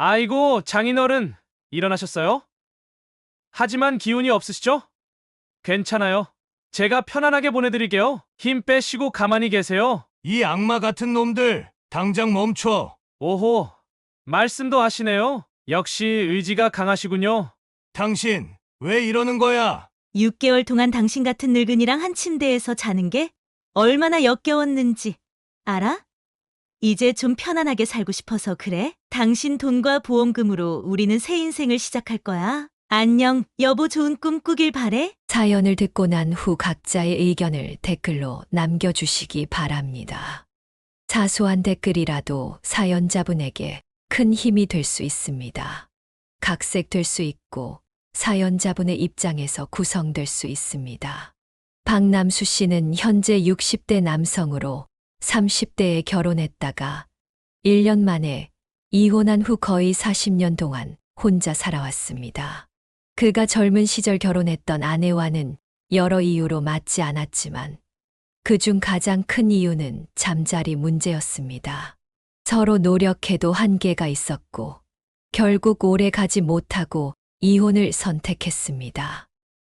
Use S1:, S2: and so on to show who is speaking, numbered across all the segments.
S1: 아이고, 장인어른, 일어나셨어요? 하지만 기운이 없으시죠? 괜찮아요. 제가 편안하게 보내드릴게요. 힘 빼시고 가만히 계세요.
S2: 이 악마 같은 놈들, 당장 멈춰.
S1: 오호, 말씀도 하시네요. 역시 의지가 강하시군요.
S2: 당신, 왜 이러는 거야?
S3: 6개월 동안 당신 같은 늙은이랑 한 침대에서 자는 게 얼마나 역겨웠는지 알아? 이제 좀 편안하게 살고 싶어서 그래? 당신 돈과 보험금으로 우리는 새 인생을 시작할 거야. 안녕, 여보 좋은 꿈 꾸길 바래.
S4: 사연을 듣고 난 후 각자의 의견을 댓글로 남겨주시기 바랍니다. 사소한 댓글이라도 사연자분에게 큰 힘이 될 수 있습니다. 각색될 수 있고 사연자분의 입장에서 구성될 수 있습니다. 박남수 씨는 현재 60대 남성으로 30대에 결혼했다가 1년 만에 이혼한 후 거의 40년 동안 혼자 살아왔습니다. 그가 젊은 시절 결혼했던 아내와는 여러 이유로 맞지 않았지만 그중 가장 큰 이유는 잠자리 문제였습니다. 서로 노력해도 한계가 있었고 결국 오래 가지 못하고 이혼을 선택했습니다.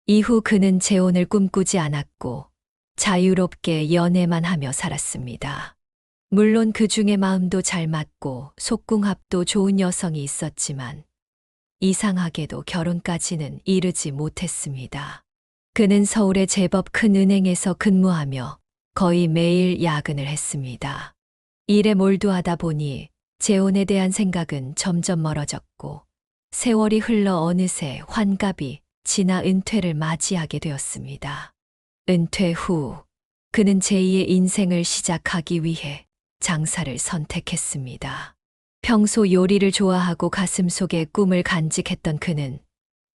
S4: 이후 그는 재혼을 꿈꾸지 않았고 자유롭게 연애만 하며 살았습니다. 물론 그 중에 마음도 잘 맞고 속궁합도 좋은 여성이 있었지만 이상하게도 결혼까지는 이르지 못했습니다. 그는 서울의 제법 큰 은행에서 근무하며 거의 매일 야근을 했습니다. 일에 몰두하다 보니 재혼에 대한 생각은 점점 멀어졌고 세월이 흘러 어느새 환갑이 지나 은퇴를 맞이하게 되었습니다. 은퇴 후 그는 제2의 인생을 시작하기 위해 장사를 선택했습니다. 평소 요리를 좋아하고 가슴속에 꿈을 간직했던 그는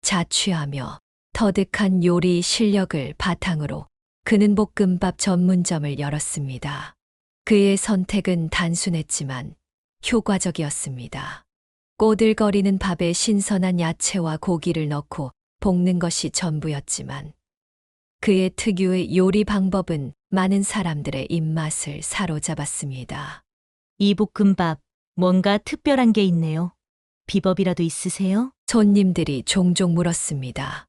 S4: 자취하며 터득한 요리 실력을 바탕으로 그는 볶음밥 전문점을 열었습니다. 그의 선택은 단순했지만 효과적이었습니다. 꼬들거리는 밥에 신선한 야채와 고기를 넣고 볶는 것이 전부였지만 그의 특유의 요리 방법은 많은 사람들의 입맛을 사로잡았습니다.
S3: 이 볶음밥 뭔가 특별한 게 있네요. 비법이라도 있으세요?
S4: 손님들이 종종 물었습니다.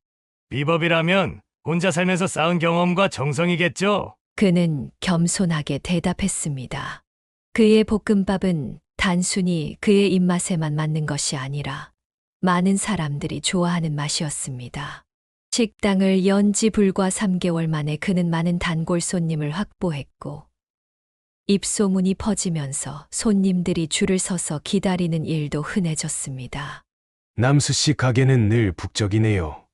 S2: 비법이라면 혼자 살면서 쌓은 경험과 정성이겠죠?
S4: 그는 겸손하게 대답했습니다. 그의 볶음밥은 단순히 그의 입맛에만 맞는 것이 아니라 많은 사람들이 좋아하는 맛이었습니다. 식당을 연 지 불과 3개월 만에 그는 많은 단골 손님을 확보했고 입소문이 퍼지면서 손님들이 줄을 서서 기다리는 일도 흔해졌습니다.
S5: 남수 씨 가게는 늘 북적이네요.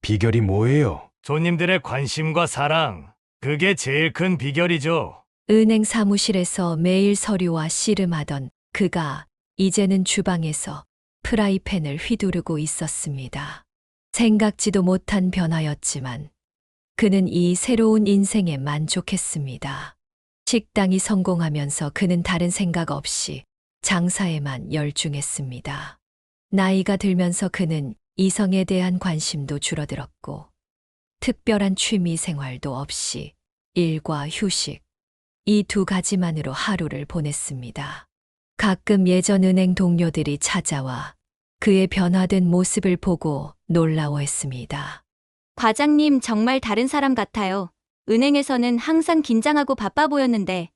S5: 비결이 뭐예요?
S2: 손님들의 관심과 사랑, 그게 제일 큰 비결이죠.
S4: 은행 사무실에서 매일 서류와 씨름하던 그가 이제는 주방에서 프라이팬을 휘두르고 있었습니다. 생각지도 못한 변화였지만 그는 이 새로운 인생에 만족했습니다. 식당이 성공하면서 그는 다른 생각 없이 장사에만 열중했습니다. 나이가 들면서 그는 이성에 대한 관심도 줄어들었고 특별한 취미 생활도 없이 일과 휴식, 이 두 가지만으로 하루를 보냈습니다. 가끔 예전 은행 동료들이 찾아와 그의 변화된 모습을 보고 놀라워했습니다.
S6: 과장님 정말 다른 사람 같아요. 은행에서는 항상 긴장하고 바빠 보였는데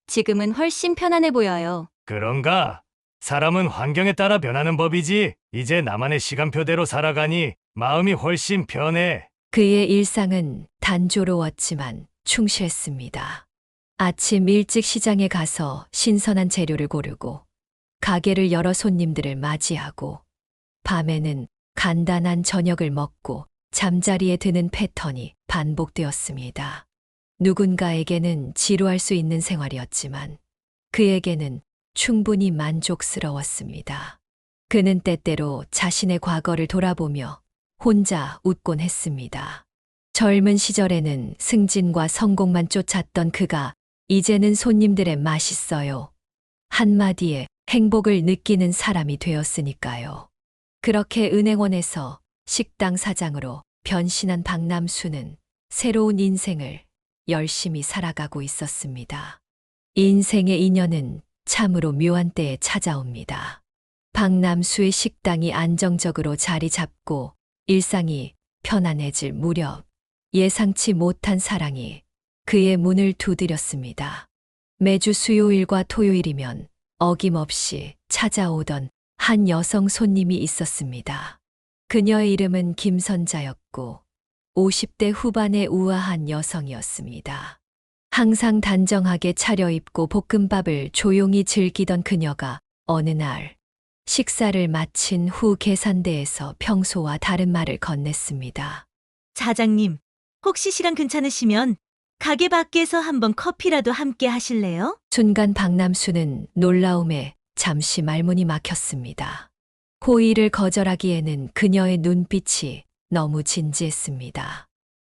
S6: 지금은 훨씬 편안해 보여요.
S2: 그런가? 사람은 환경에 따라 변하는 법이지. 이제 나만의 시간표대로 살아가니 마음이 훨씬 편해.
S4: 그의 일상은 단조로웠지만 충실했습니다. 아침 일찍 시장에 가서 신선한 재료를 고르고 가게를 열어 손님들을 맞이하고 밤에는 간단한 저녁을 먹고 잠자리에 드는 패턴이 반복되었습니다. 누군가에게는 지루할 수 있는 생활이었지만 그에게는 충분히 만족스러웠습니다. 그는 때때로 자신의 과거를 돌아보며 혼자 웃곤 했습니다. 젊은 시절에는 승진과 성공만 쫓았던 그가 이제는 손님들의 맛있어요 한마디에 행복을 느끼는 사람이 되었으니까요. 그렇게 은행원에서 식당 사장으로 변신한 박남수는 새로운 인생을 열심히 살아가고 있었습니다. 인생의 인연은 참으로 묘한 때에 찾아옵니다. 박남수의 식당이 안정적으로 자리 잡고 일상이 편안해질 무렵 예상치 못한 사랑이 그의 문을 두드렸습니다. 매주 수요일과 토요일이면 어김없이 찾아오던 한 여성 손님이 있었습니다. 그녀의 이름은 김선자였고 50대 후반의 우아한 여성이었습니다. 항상 단정하게 차려입고 볶음밥을 조용히 즐기던 그녀가 어느 날 식사를 마친 후 계산대에서 평소와 다른 말을 건넸습니다.
S3: 사장님, 혹시 시간 괜찮으시면 가게 밖에서 한번 커피라도 함께 하실래요?
S4: 순간 박남수는 놀라움에 잠시 말문이 막혔습니다. 호의를 거절하기에는 그녀의 눈빛이 너무 진지했습니다.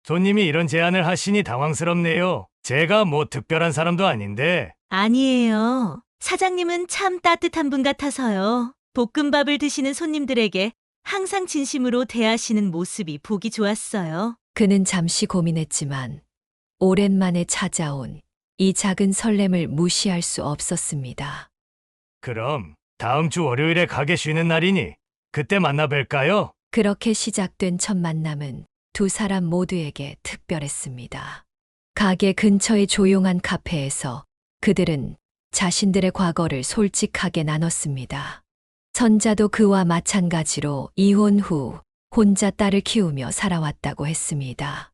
S2: 손님이 이런 제안을 하시니 당황스럽네요. 제가 뭐 특별한 사람도 아닌데.
S3: 아니에요. 사장님은 참 따뜻한 분 같아서요. 볶음밥을 드시는 손님들에게 항상 진심으로 대하시는 모습이 보기 좋았어요.
S4: 그는 잠시 고민했지만 오랜만에 찾아온 이 작은 설렘을 무시할 수 없었습니다.
S2: 그럼 다음 주 월요일에 가게 쉬는 날이니 그때 만나 뵐까요?
S4: 그렇게 시작된 첫 만남은 두 사람 모두에게 특별했습니다. 가게 근처의 조용한 카페에서 그들은 자신들의 과거를 솔직하게 나눴습니다. 선자도 그와 마찬가지로 이혼 후 혼자 딸을 키우며 살아왔다고 했습니다.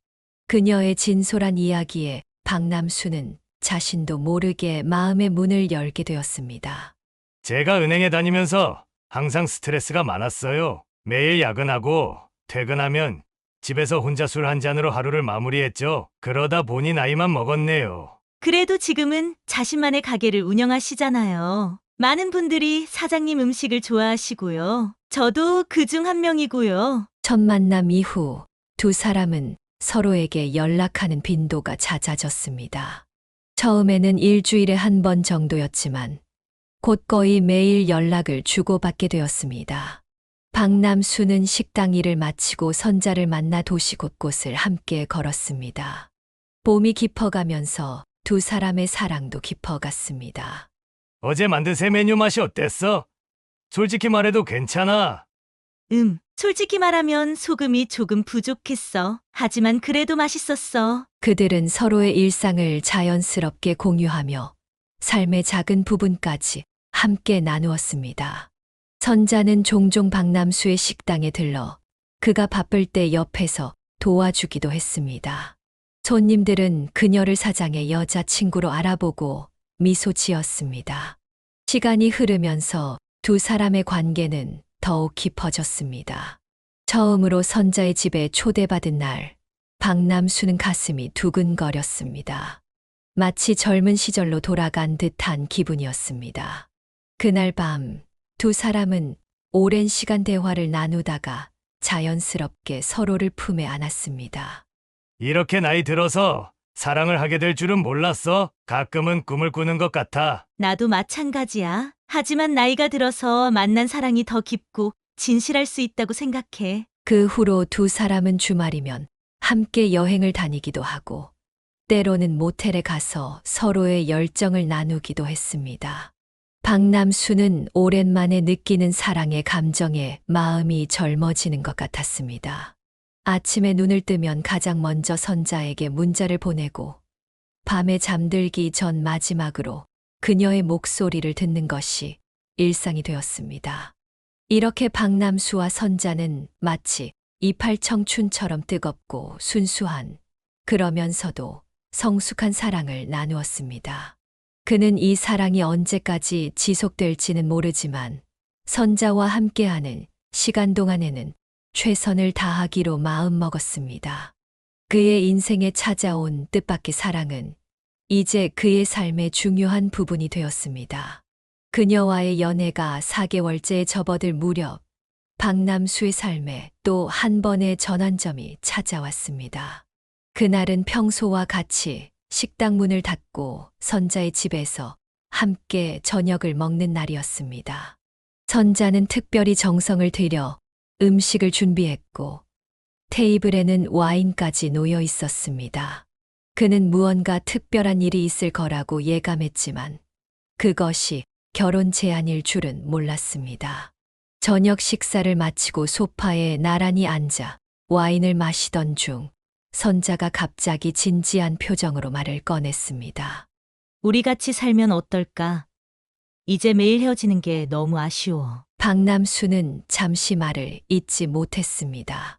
S4: 그녀의 진솔한 이야기에 박남수는 자신도 모르게 마음의 문을 열게 되었습니다.
S2: 제가 은행에 다니면서 항상 스트레스가 많았어요. 매일 야근하고 퇴근하면 집에서 혼자 술 한 잔으로 하루를 마무리했죠. 그러다 보니 나이만 먹었네요.
S3: 그래도 지금은 자신만의 가게를 운영하시잖아요. 많은 분들이 사장님 음식을 좋아하시고요. 저도 그중 한 명이고요.
S4: 첫 만남 이후 두 사람은 서로에게 연락하는 빈도가 잦아졌습니다. 처음에는 일주일에 한 번 정도였지만 곧거의 매일 연락을 주고받게 되었습니다. 박남수는 식당 일을 마치고 선자를 만나 도시 곳곳을 함께 걸었습니다. 봄이 깊어가면서 두 사람의 사랑도 깊어갔습니다.
S2: 어제 만든 새 메뉴 맛이 어땠어? 솔직히 말해도 괜찮아.
S3: 솔직히 말하면 소금이 조금 부족했어. 하지만 그래도 맛있었어.
S4: 그들은 서로의 일상을 자연스럽게 공유하며 삶의 작은 부분까지 함께 나누었습니다. 선자는 종종 박남수의 식당에 들러 그가 바쁠 때 옆에서 도와주기도 했습니다. 손님들은 그녀를 사장의 여자친구로 알아보고 미소 지었습니다. 시간이 흐르면서 두 사람의 관계는 더욱 깊어졌습니다. 처음으로 선자의 집에 초대받은 날, 박남수는 가슴이 두근거렸습니다. 마치 젊은 시절로 돌아간 듯한 기분이었습니다. 그날 밤, 두 사람은 오랜 시간 대화를 나누다가 자연스럽게 서로를 품에 안았습니다.
S2: 이렇게 나이 들어서 사랑을 하게 될 줄은 몰랐어. 가끔은 꿈을 꾸는 것 같아.
S3: 나도 마찬가지야. 하지만 나이가 들어서 만난 사랑이 더 깊고 진실할 수 있다고 생각해.
S4: 그 후로 두 사람은 주말이면 함께 여행을 다니기도 하고 때로는 모텔에 가서 서로의 열정을 나누기도 했습니다. 박남수는 오랜만에 느끼는 사랑의 감정에 마음이 젊어지는 것 같았습니다. 아침에 눈을 뜨면 가장 먼저 선자에게 문자를 보내고 밤에 잠들기 전 마지막으로 그녀의 목소리를 듣는 것이 일상이 되었습니다. 이렇게 박남수와 선자는 마치 이팔 청춘처럼 뜨겁고 순수한 그러면서도 성숙한 사랑을 나누었습니다. 그는 이 사랑이 언제까지 지속될지는 모르지만 선자와 함께하는 시간 동안에는 최선을 다하기로 마음먹었습니다. 그의 인생에 찾아온 뜻밖의 사랑은 이제 그의 삶의 중요한 부분이 되었습니다. 그녀와의 연애가 4개월째에 접어들 무렵 박남수의 삶에 또 한 번의 전환점이 찾아왔습니다. 그날은 평소와 같이 식당 문을 닫고 선자의 집에서 함께 저녁을 먹는 날이었습니다. 선자는 특별히 정성을 들여 음식을 준비했고 테이블에는 와인까지 놓여 있었습니다. 그는 무언가 특별한 일이 있을 거라고 예감했지만 그것이 결혼 제안일 줄은 몰랐습니다. 저녁 식사를 마치고 소파에 나란히 앉아 와인을 마시던 중 선자가 갑자기 진지한 표정으로 말을 꺼냈습니다.
S3: 우리 같이 살면 어떨까? 이제 매일 헤어지는 게 너무 아쉬워.
S4: 박남수는 잠시 말을 잇지 못했습니다.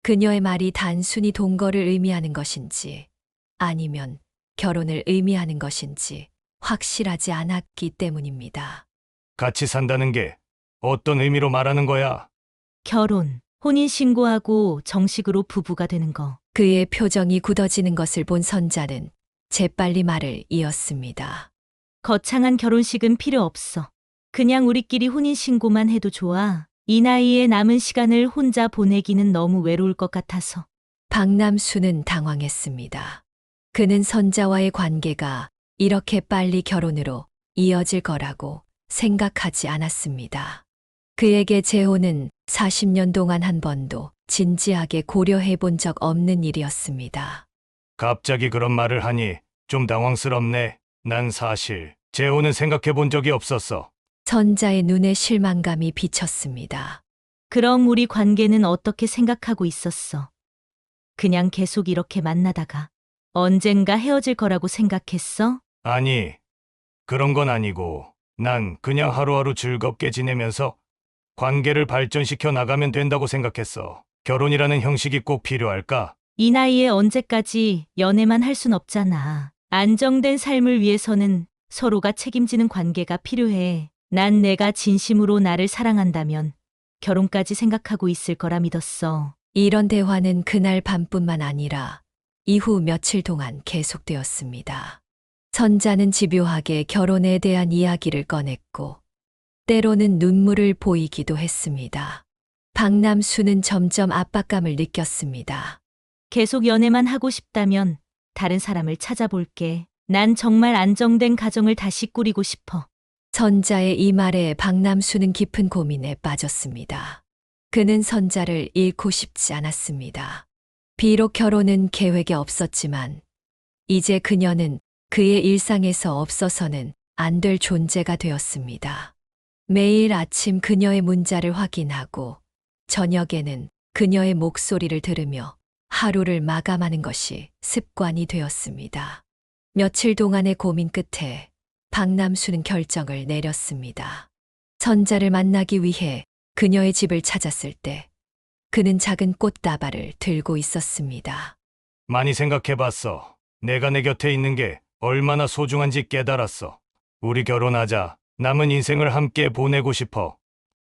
S4: 그녀의 말이 단순히 동거를 의미하는 것인지 아니면 결혼을 의미하는 것인지 확실하지 않았기 때문입니다.
S2: 같이 산다는 게 어떤 의미로 말하는 거야?
S3: 결혼, 혼인신고하고 정식으로 부부가 되는 거.
S4: 그의 표정이 굳어지는 것을 본 선자는 재빨리 말을 이었습니다.
S3: 거창한 결혼식은 필요 없어. 그냥 우리끼리 혼인신고만 해도 좋아. 이 나이에 남은 시간을 혼자 보내기는 너무 외로울 것 같아서.
S4: 박남수는 당황했습니다. 그는 선자와의 관계가 이렇게 빨리 결혼으로 이어질 거라고 생각하지 않았습니다. 그에게 재혼은 40년 동안 한 번도 진지하게 고려해 본 적 없는 일이었습니다.
S2: 갑자기 그런 말을 하니 좀 당황스럽네. 난 사실 재혼은 생각해 본 적이 없었어.
S4: 선자의 눈에 실망감이 비쳤습니다.
S3: 그럼 우리 관계는 어떻게 생각하고 있었어? 그냥 계속 이렇게 만나다가 언젠가 헤어질 거라고 생각했어?
S2: 아니, 그런 건 아니고 난 그냥 하루하루 즐겁게 지내면서 관계를 발전시켜 나가면 된다고 생각했어. 결혼이라는 형식이 꼭 필요할까?
S3: 이 나이에 언제까지 연애만 할 순 없잖아. 안정된 삶을 위해서는 서로가 책임지는 관계가 필요해. 난 내가 진심으로 나를 사랑한다면 결혼까지 생각하고 있을 거라 믿었어.
S4: 이런 대화는 그날 밤뿐만 아니라 이후 며칠 동안 계속되었습니다. 선자는 집요하게 결혼에 대한 이야기를 꺼냈고 때로는 눈물을 보이기도 했습니다. 박남수는 점점 압박감을 느꼈습니다.
S3: 계속 연애만 하고 싶다면 다른 사람을 찾아볼게. 난 정말 안정된 가정을 다시 꾸리고 싶어.
S4: 선자의 이 말에 박남수는 깊은 고민에 빠졌습니다. 그는 선자를 잃고 싶지 않았습니다. 비록 결혼은 계획에 없었지만 이제 그녀는 그의 일상에서 없어서는 안 될 존재가 되었습니다. 매일 아침 그녀의 문자를 확인하고 저녁에는 그녀의 목소리를 들으며 하루를 마감하는 것이 습관이 되었습니다. 며칠 동안의 고민 끝에 박남수는 결정을 내렸습니다. 선자를 만나기 위해 그녀의 집을 찾았을 때 그는 작은 꽃다발을 들고 있었습니다.
S2: 많이 생각해봤어. 내가 내 곁에 있는 게 얼마나 소중한지 깨달았어. 우리 결혼하자. 남은 인생을 함께 보내고 싶어.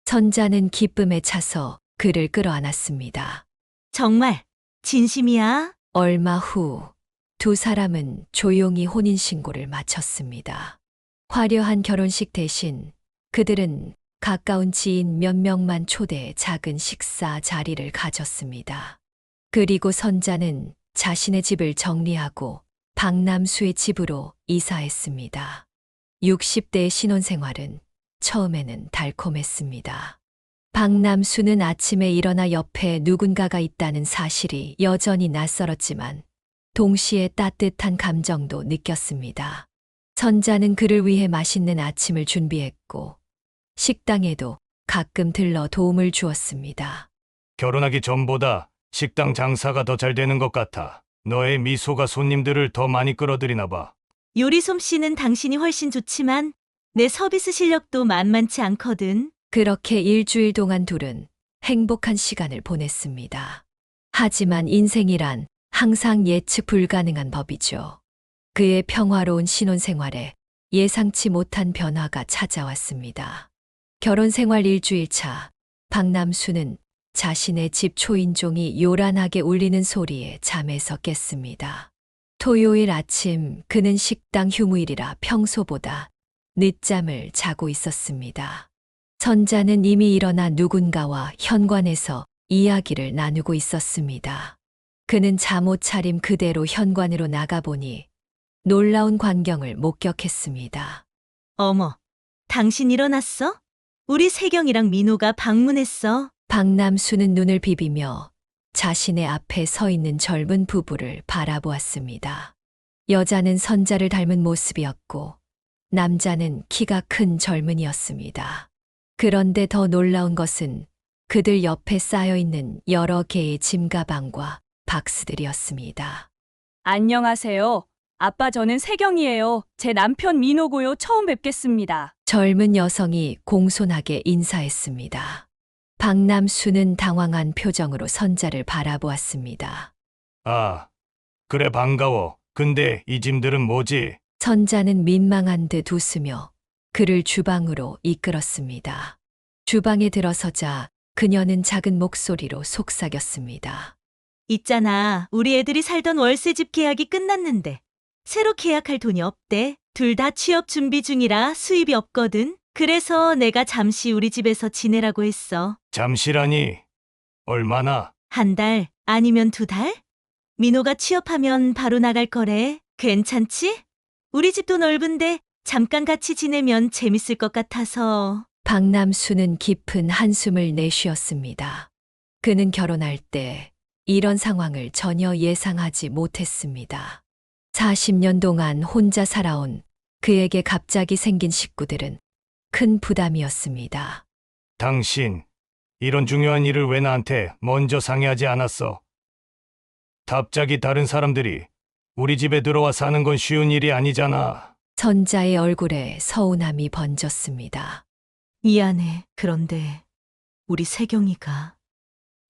S4: 선자는 기쁨에 차서 그를 끌어안았습니다.
S3: 정말 진심이야?
S4: 얼마 후 두 사람은 조용히 혼인신고를 마쳤습니다. 화려한 결혼식 대신 그들은 가까운 지인 몇 명만 초대해 작은 식사 자리를 가졌습니다. 그리고 선자는 자신의 집을 정리하고 박남수의 집으로 이사했습니다. 60대의 신혼생활은 처음에는 달콤했습니다. 박남수는 아침에 일어나 옆에 누군가가 있다는 사실이 여전히 낯설었지만 동시에 따뜻한 감정도 느꼈습니다. 선자는 그를 위해 맛있는 아침을 준비했고 식당에도 가끔 들러 도움을 주었습니다.
S2: 결혼하기 전보다 식당 장사가 더 잘 되는 것 같아. 너의 미소가 손님들을 더 많이 끌어들이나 봐.
S3: 요리 솜씨는 당신이 훨씬 좋지만 내 서비스 실력도 만만치 않거든.
S4: 그렇게 일주일 동안 둘은 행복한 시간을 보냈습니다. 하지만 인생이란 항상 예측 불가능한 법이죠. 그의 평화로운 신혼생활에 예상치 못한 변화가 찾아왔습니다. 결혼 생활 일주일 차, 박남수는 자신의 집 초인종이 요란하게 울리는 소리에 잠에서 깼습니다. 토요일 아침 그는 식당 휴무일이라 평소보다 늦잠을 자고 있었습니다. 선자는 이미 일어나 누군가와 현관에서 이야기를 나누고 있었습니다. 그는 잠옷 차림 그대로 현관으로 나가보니 놀라운 광경을 목격했습니다.
S3: 어머, 당신 일어났어? 우리 세경이랑 민호가 방문했어.
S4: 박남수는 눈을 비비며 자신의 앞에 서 있는 젊은 부부를 바라보았습니다. 여자는 선자를 닮은 모습이었고 남자는 키가 큰 젊은이였습니다. 그런데 더 놀라운 것은 그들 옆에 쌓여 있는 여러 개의 짐가방과 박스들이었습니다.
S7: 안녕하세요. 아빠, 저는 세경이에요. 제 남편 민호고요. 처음 뵙겠습니다.
S4: 젊은 여성이 공손하게 인사했습니다. 박남수는 당황한 표정으로 선자를 바라보았습니다.
S2: 아, 그래 반가워. 근데 이 짐들은 뭐지?
S4: 선자는 민망한 듯 웃으며 그를 주방으로 이끌었습니다. 주방에 들어서자 그녀는 작은 목소리로 속삭였습니다.
S3: 있잖아, 우리 애들이 살던 월세집 계약이 끝났는데 새로 계약할 돈이 없대. 둘 다 취업 준비 중이라 수입이 없거든. 그래서 내가 잠시 우리 집에서 지내라고 했어.
S2: 잠시라니. 얼마나?
S3: 한 달 아니면 2달? 민호가 취업하면 바로 나갈 거래. 괜찮지? 우리 집도 넓은데 잠깐 같이 지내면 재밌을 것 같아서.
S4: 박남수는 깊은 한숨을 내쉬었습니다. 그는 결혼할 때 이런 상황을 전혀 예상하지 못했습니다. 40년 동안 혼자 살아온 그에게 갑자기 생긴 식구들은 큰 부담이었습니다.
S2: 당신, 이런 중요한 일을 왜 나한테 먼저 상의하지 않았어? 갑자기 다른 사람들이 우리 집에 들어와 사는 건 쉬운 일이 아니잖아.
S4: 선자의 얼굴에 서운함이 번졌습니다.
S3: 미안해. 그런데 우리 세경이가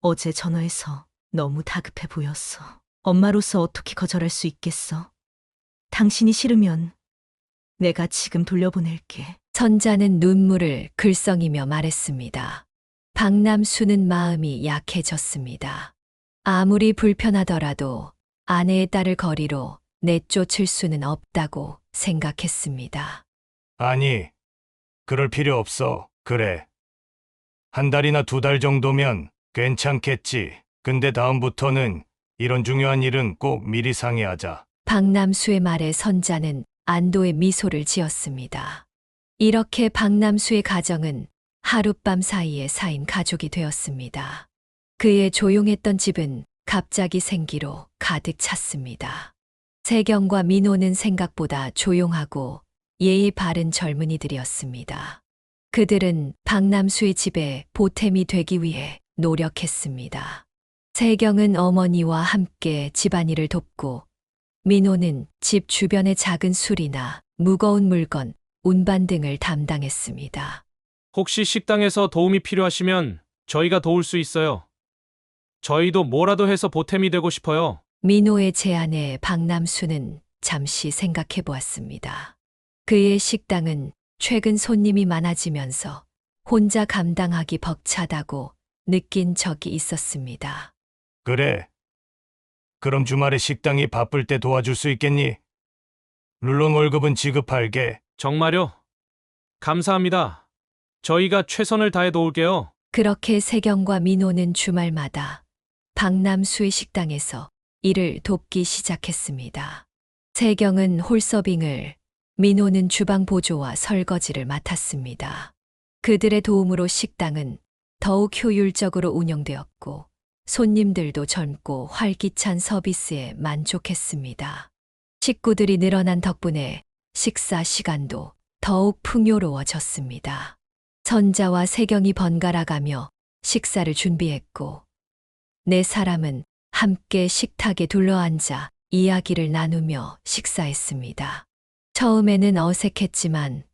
S3: 어제 전화해서 너무 다급해 보였어. 엄마로서 어떻게 거절할 수 있겠어? 당신이 싫으면 내가 지금 돌려보낼게.
S4: 선자는 눈물을 글썽이며 말했습니다. 박남수는 마음이 약해졌습니다. 아무리 불편하더라도 아내의 딸을 거리로 내쫓을 수는 없다고 생각했습니다.
S2: 아니, 그럴 필요 없어. 그래. 한 달이나 2달 정도면 괜찮겠지. 근데 다음부터는 이런 중요한 일은 꼭 미리 상의하자.
S4: 박남수의 말에 선자는 안도의 미소를 지었습니다. 이렇게 박남수의 가정은 하룻밤 사이에 쌓인 가족이 되었습니다. 그의 조용했던 집은 갑자기 생기로 가득 찼습니다. 세경과 민호는 생각보다 조용하고 예의 바른 젊은이들이었습니다. 그들은 박남수의 집에 보탬이 되기 위해 노력했습니다. 세경은 어머니와 함께 집안일을 돕고 민호는 집 주변의 작은 수리나 무거운 물건, 운반 등을 담당했습니다.
S1: 혹시 식당에서 도움이 필요하시면 저희가 도울 수 있어요. 저희도 뭐라도 해서 보탬이 되고 싶어요.
S4: 민호의 제안에 박남수는 잠시 생각해 보았습니다. 그의 식당은 최근 손님이 많아지면서 혼자 감당하기 벅차다고 느낀 적이 있었습니다.
S2: 그래. 그럼 주말에 식당이 바쁠 때 도와줄 수 있겠니? 물론 월급은 지급할게.
S1: 정말요? 감사합니다. 저희가 최선을 다해 도울게요.
S4: 그렇게 세경과 민호는 주말마다 박남수의 식당에서 일을 돕기 시작했습니다. 세경은 홀서빙을, 민호는 주방 보조와 설거지를 맡았습니다. 그들의 도움으로 식당은 더욱 효율적으로 운영되었고 손님들도 젊고 활기찬 서비스에 만족했습니다. 식구들이 늘어난 덕분에 식사 시간도 더욱 풍요로워졌습니다. 선자와 세경이 번갈아가며 식사를 준비했고 네 사람은 함께 식탁에 둘러앉아 이야기를 나누며 식사했습니다. 처음에는 어색했지만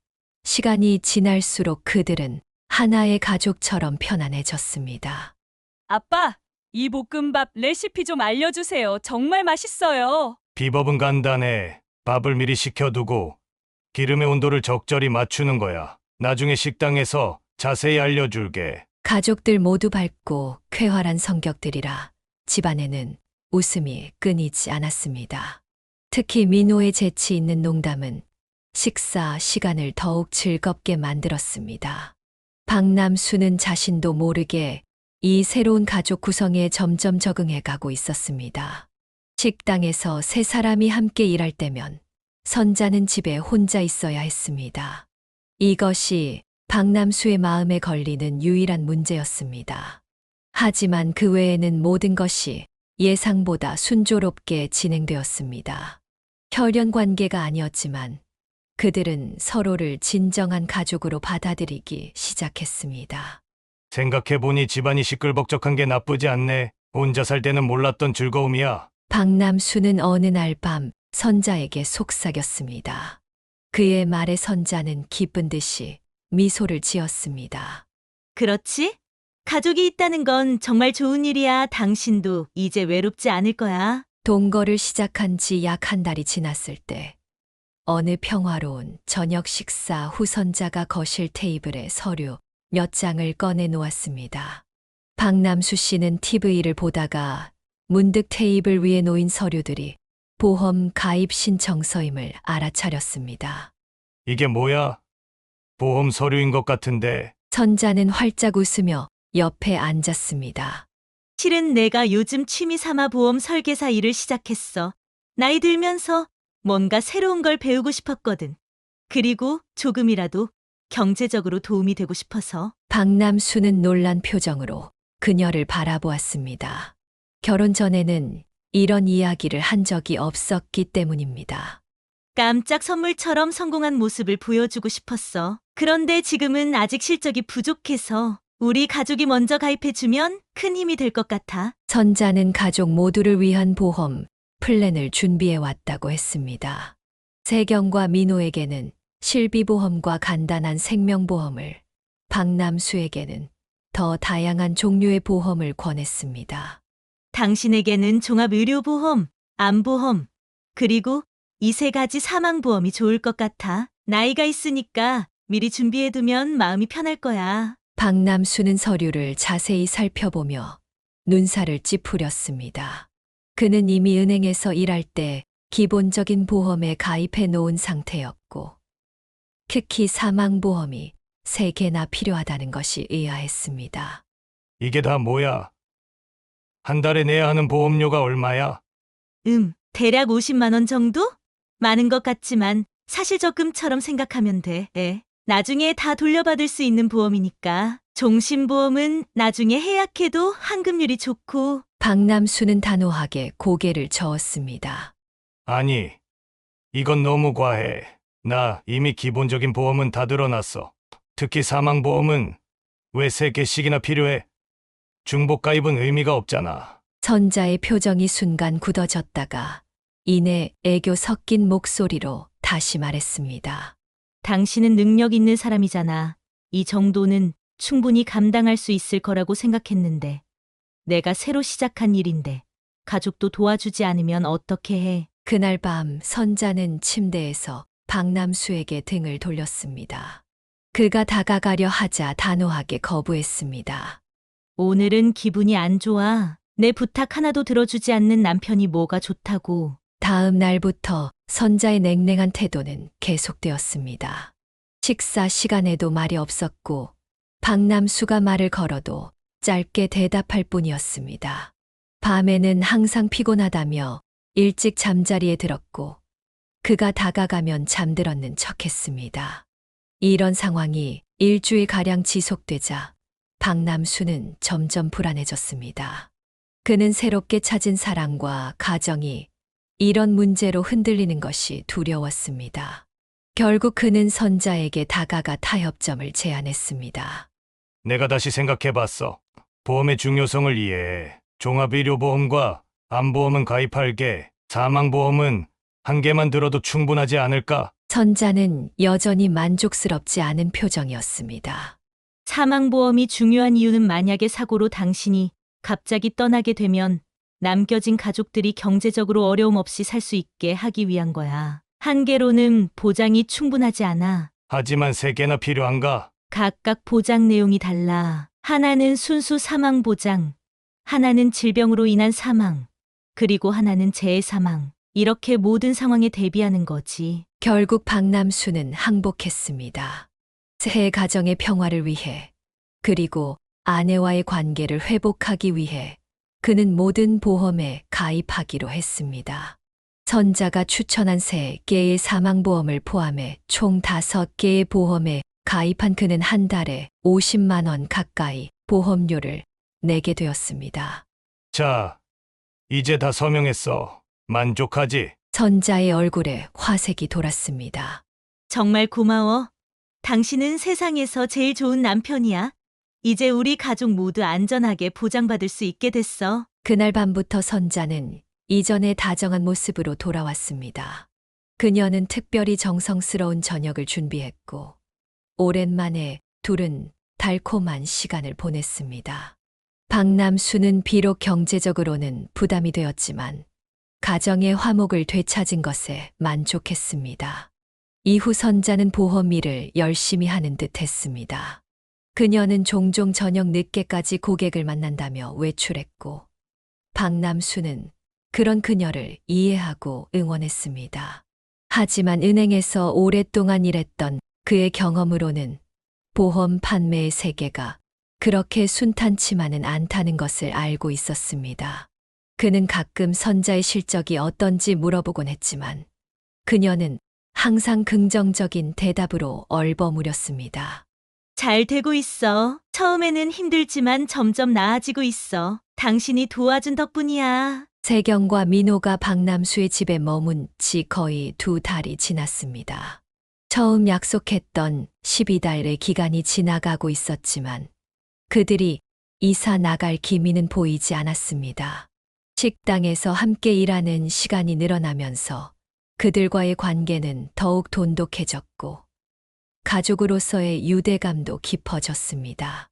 S4: 시간이 지날수록 그들은 하나의 가족처럼 편안해졌습니다.
S7: 아빠, 이 볶음밥 레시피 좀 알려주세요. 정말 맛있어요.
S2: 비법은 간단해. 밥을 미리 식혀두고 기름의 온도를 적절히 맞추는 거야. 나중에 식당에서 자세히 알려줄게.
S4: 가족들 모두 밝고 쾌활한 성격들이라 집안에는 웃음이 끊이지 않았습니다. 특히 민호의 재치 있는 농담은 식사 시간을 더욱 즐겁게 만들었습니다. 박남수는 자신도 모르게 이 새로운 가족 구성에 점점 적응해 가고 있었습니다. 식당에서 세 사람이 함께 일할 때면 선자는 집에 혼자 있어야 했습니다. 이것이 박남수의 마음에 걸리는 유일한 문제였습니다. 하지만 그 외에는 모든 것이 예상보다 순조롭게 진행되었습니다. 혈연 관계가 아니었지만 그들은 서로를 진정한 가족으로 받아들이기 시작했습니다.
S2: 생각해보니 집안이 시끌벅적한 게 나쁘지 않네. 혼자 살 때는 몰랐던 즐거움이야.
S4: 박남수는 어느 날 밤 선자에게 속삭였습니다. 그의 말에 선자는 기쁜 듯이 미소를 지었습니다.
S3: 그렇지? 가족이 있다는 건 정말 좋은 일이야. 당신도 이제 외롭지 않을 거야.
S4: 동거를 시작한 지 약 한 달이 지났을 때 어느 평화로운 저녁 식사 후 선자가 거실 테이블에 서류 몇 장을 꺼내 놓았습니다. 박남수 씨는 TV를 보다가 문득 테이블 위에 놓인 서류들이 보험 가입 신청서임을 알아차렸습니다.
S2: 이게 뭐야? 보험 서류인 것 같은데.
S4: 선자는 활짝 웃으며 옆에 앉았습니다.
S3: 실은 내가 요즘 취미 삼아 보험 설계사 일을 시작했어. 나이 들면서 뭔가 새로운 걸 배우고 싶었거든. 그리고 조금이라도 경제적으로 도움이 되고 싶어서.
S4: 박남수는 놀란 표정으로 그녀를 바라보았습니다. 결혼 전에는 이런 이야기를 한 적이 없었기 때문입니다.
S3: 깜짝 선물처럼 성공한 모습을 보여주고 싶었어. 그런데 지금은 아직 실적이 부족해서 우리 가족이 먼저 가입해주면 큰 힘이 될 것 같아.
S4: 선자는 가족 모두를 위한 보험 플랜을 준비해 왔다고 했습니다. 세경과 민호에게는 실비보험과 간단한 생명보험을, 박남수에게는 더 다양한 종류의 보험을 권했습니다.
S3: 당신에게는 종합의료보험, 암보험, 그리고 이 세 가지 사망보험이 좋을 것 같아. 나이가 있으니까 미리 준비해두면 마음이 편할 거야.
S4: 박남수는 서류를 자세히 살펴보며 눈살을 찌푸렸습니다. 그는 이미 은행에서 일할 때 기본적인 보험에 가입해 놓은 상태였고, 특히 사망보험이 3개나 필요하다는 것이 의아했습니다.
S2: 이게 다 뭐야? 한 달에 내야 하는 보험료가 얼마야?
S3: 대략 50만 원 정도? 많은 것 같지만 사실 적금처럼 생각하면 돼. 나중에 다 돌려받을 수 있는 보험이니까. 종신보험은 나중에 해약해도 환급률이 좋고.
S4: 박남수는 단호하게 고개를 저었습니다.
S2: 아니, 이건 너무 과해. 나 이미 기본적인 보험은 다 들어놨어. 특히 사망보험은 왜 3개씩이나 필요해? 중복 가입은 의미가 없잖아.
S4: 선자의 표정이 순간 굳어졌다가 이내 애교 섞인 목소리로 다시 말했습니다.
S3: 당신은 능력 있는 사람이잖아. 이 정도는 충분히 감당할 수 있을 거라고 생각했는데. 내가 새로 시작한 일인데 가족도 도와주지 않으면 어떻게 해?
S4: 그날 밤 선자는 침대에서 박남수에게 등을 돌렸습니다. 그가 다가가려 하자 단호하게 거부했습니다.
S3: 오늘은 기분이 안 좋아. 내 부탁 하나도 들어주지 않는 남편이 뭐가 좋다고.
S4: 다음 날부터 선자의 냉랭한 태도는 계속되었습니다. 식사 시간에도 말이 없었고 박남수가 말을 걸어도 짧게 대답할 뿐이었습니다. 밤에는 항상 피곤하다며 일찍 잠자리에 들었고 그가 다가가면 잠들었는 척했습니다. 이런 상황이 일주일가량 지속되자 박남수는 점점 불안해졌습니다. 그는 새롭게 찾은 사랑과 가정이 이런 문제로 흔들리는 것이 두려웠습니다. 결국 그는 선자에게 다가가 타협점을 제안했습니다.
S2: 내가 다시 생각해봤어. 보험의 중요성을 이해해. 종합의료보험과 암보험은 가입할게. 사망보험은 한 개만 들어도 충분하지 않을까?
S4: 선자는 여전히 만족스럽지 않은 표정이었습니다.
S3: 사망보험이 중요한 이유는 만약에 사고로 당신이 갑자기 떠나게 되면 남겨진 가족들이 경제적으로 어려움 없이 살 수 있게 하기 위한 거야. 한 개로는 보장이 충분하지 않아.
S2: 하지만 3개나 필요한가?
S3: 각각 보장 내용이 달라. 하나는 순수 사망 보장, 하나는 질병으로 인한 사망, 그리고 하나는 재해 사망. 이렇게 모든 상황에 대비하는 거지.
S4: 결국 박남수는 항복했습니다. 새 가정의 평화를 위해, 그리고 아내와의 관계를 회복하기 위해 그는 모든 보험에 가입하기로 했습니다. 선자가 추천한 3개의 사망보험을 포함해 총 5개의 보험에 가입한 그는 한 달에 50만 원 가까이 보험료를 내게 되었습니다.
S2: 자, 이제 다 서명했어. 만족하지?
S4: 선자의 얼굴에 화색이 돌았습니다.
S3: 정말 고마워. 당신은 세상에서 제일 좋은 남편이야. 이제 우리 가족 모두 안전하게 보장받을 수 있게 됐어.
S4: 그날 밤부터 선자는 이전의 다정한 모습으로 돌아왔습니다. 그녀는 특별히 정성스러운 저녁을 준비했고, 오랜만에 둘은 달콤한 시간을 보냈습니다. 박남수는 비록 경제적으로는 부담이 되었지만, 가정의 화목을 되찾은 것에 만족했습니다. 이후 선자는 보험 일을 열심히 하는 듯 했습니다. 그녀는 종종 저녁 늦게까지 고객을 만난다며 외출했고, 박남수는 그런 그녀를 이해하고 응원했습니다. 하지만 은행에서 오랫동안 일했던 그의 경험으로는 보험 판매의 세계가 그렇게 순탄치만은 않다는 것을 알고 있었습니다. 그는 가끔 선자의 실적이 어떤지 물어보곤 했지만 그녀는 항상 긍정적인 대답으로 얼버무렸습니다.
S3: 잘 되고 있어. 처음에는 힘들지만 점점 나아지고 있어. 당신이 도와준 덕분이야.
S4: 세경과 민호가 박남수의 집에 머문 지 거의 2달이 지났습니다. 처음 약속했던 12달의 기간이 지나가고 있었지만 그들이 이사 나갈 기미는 보이지 않았습니다. 식당에서 함께 일하는 시간이 늘어나면서 그들과의 관계는 더욱 돈독해졌고 가족으로서의 유대감도 깊어졌습니다.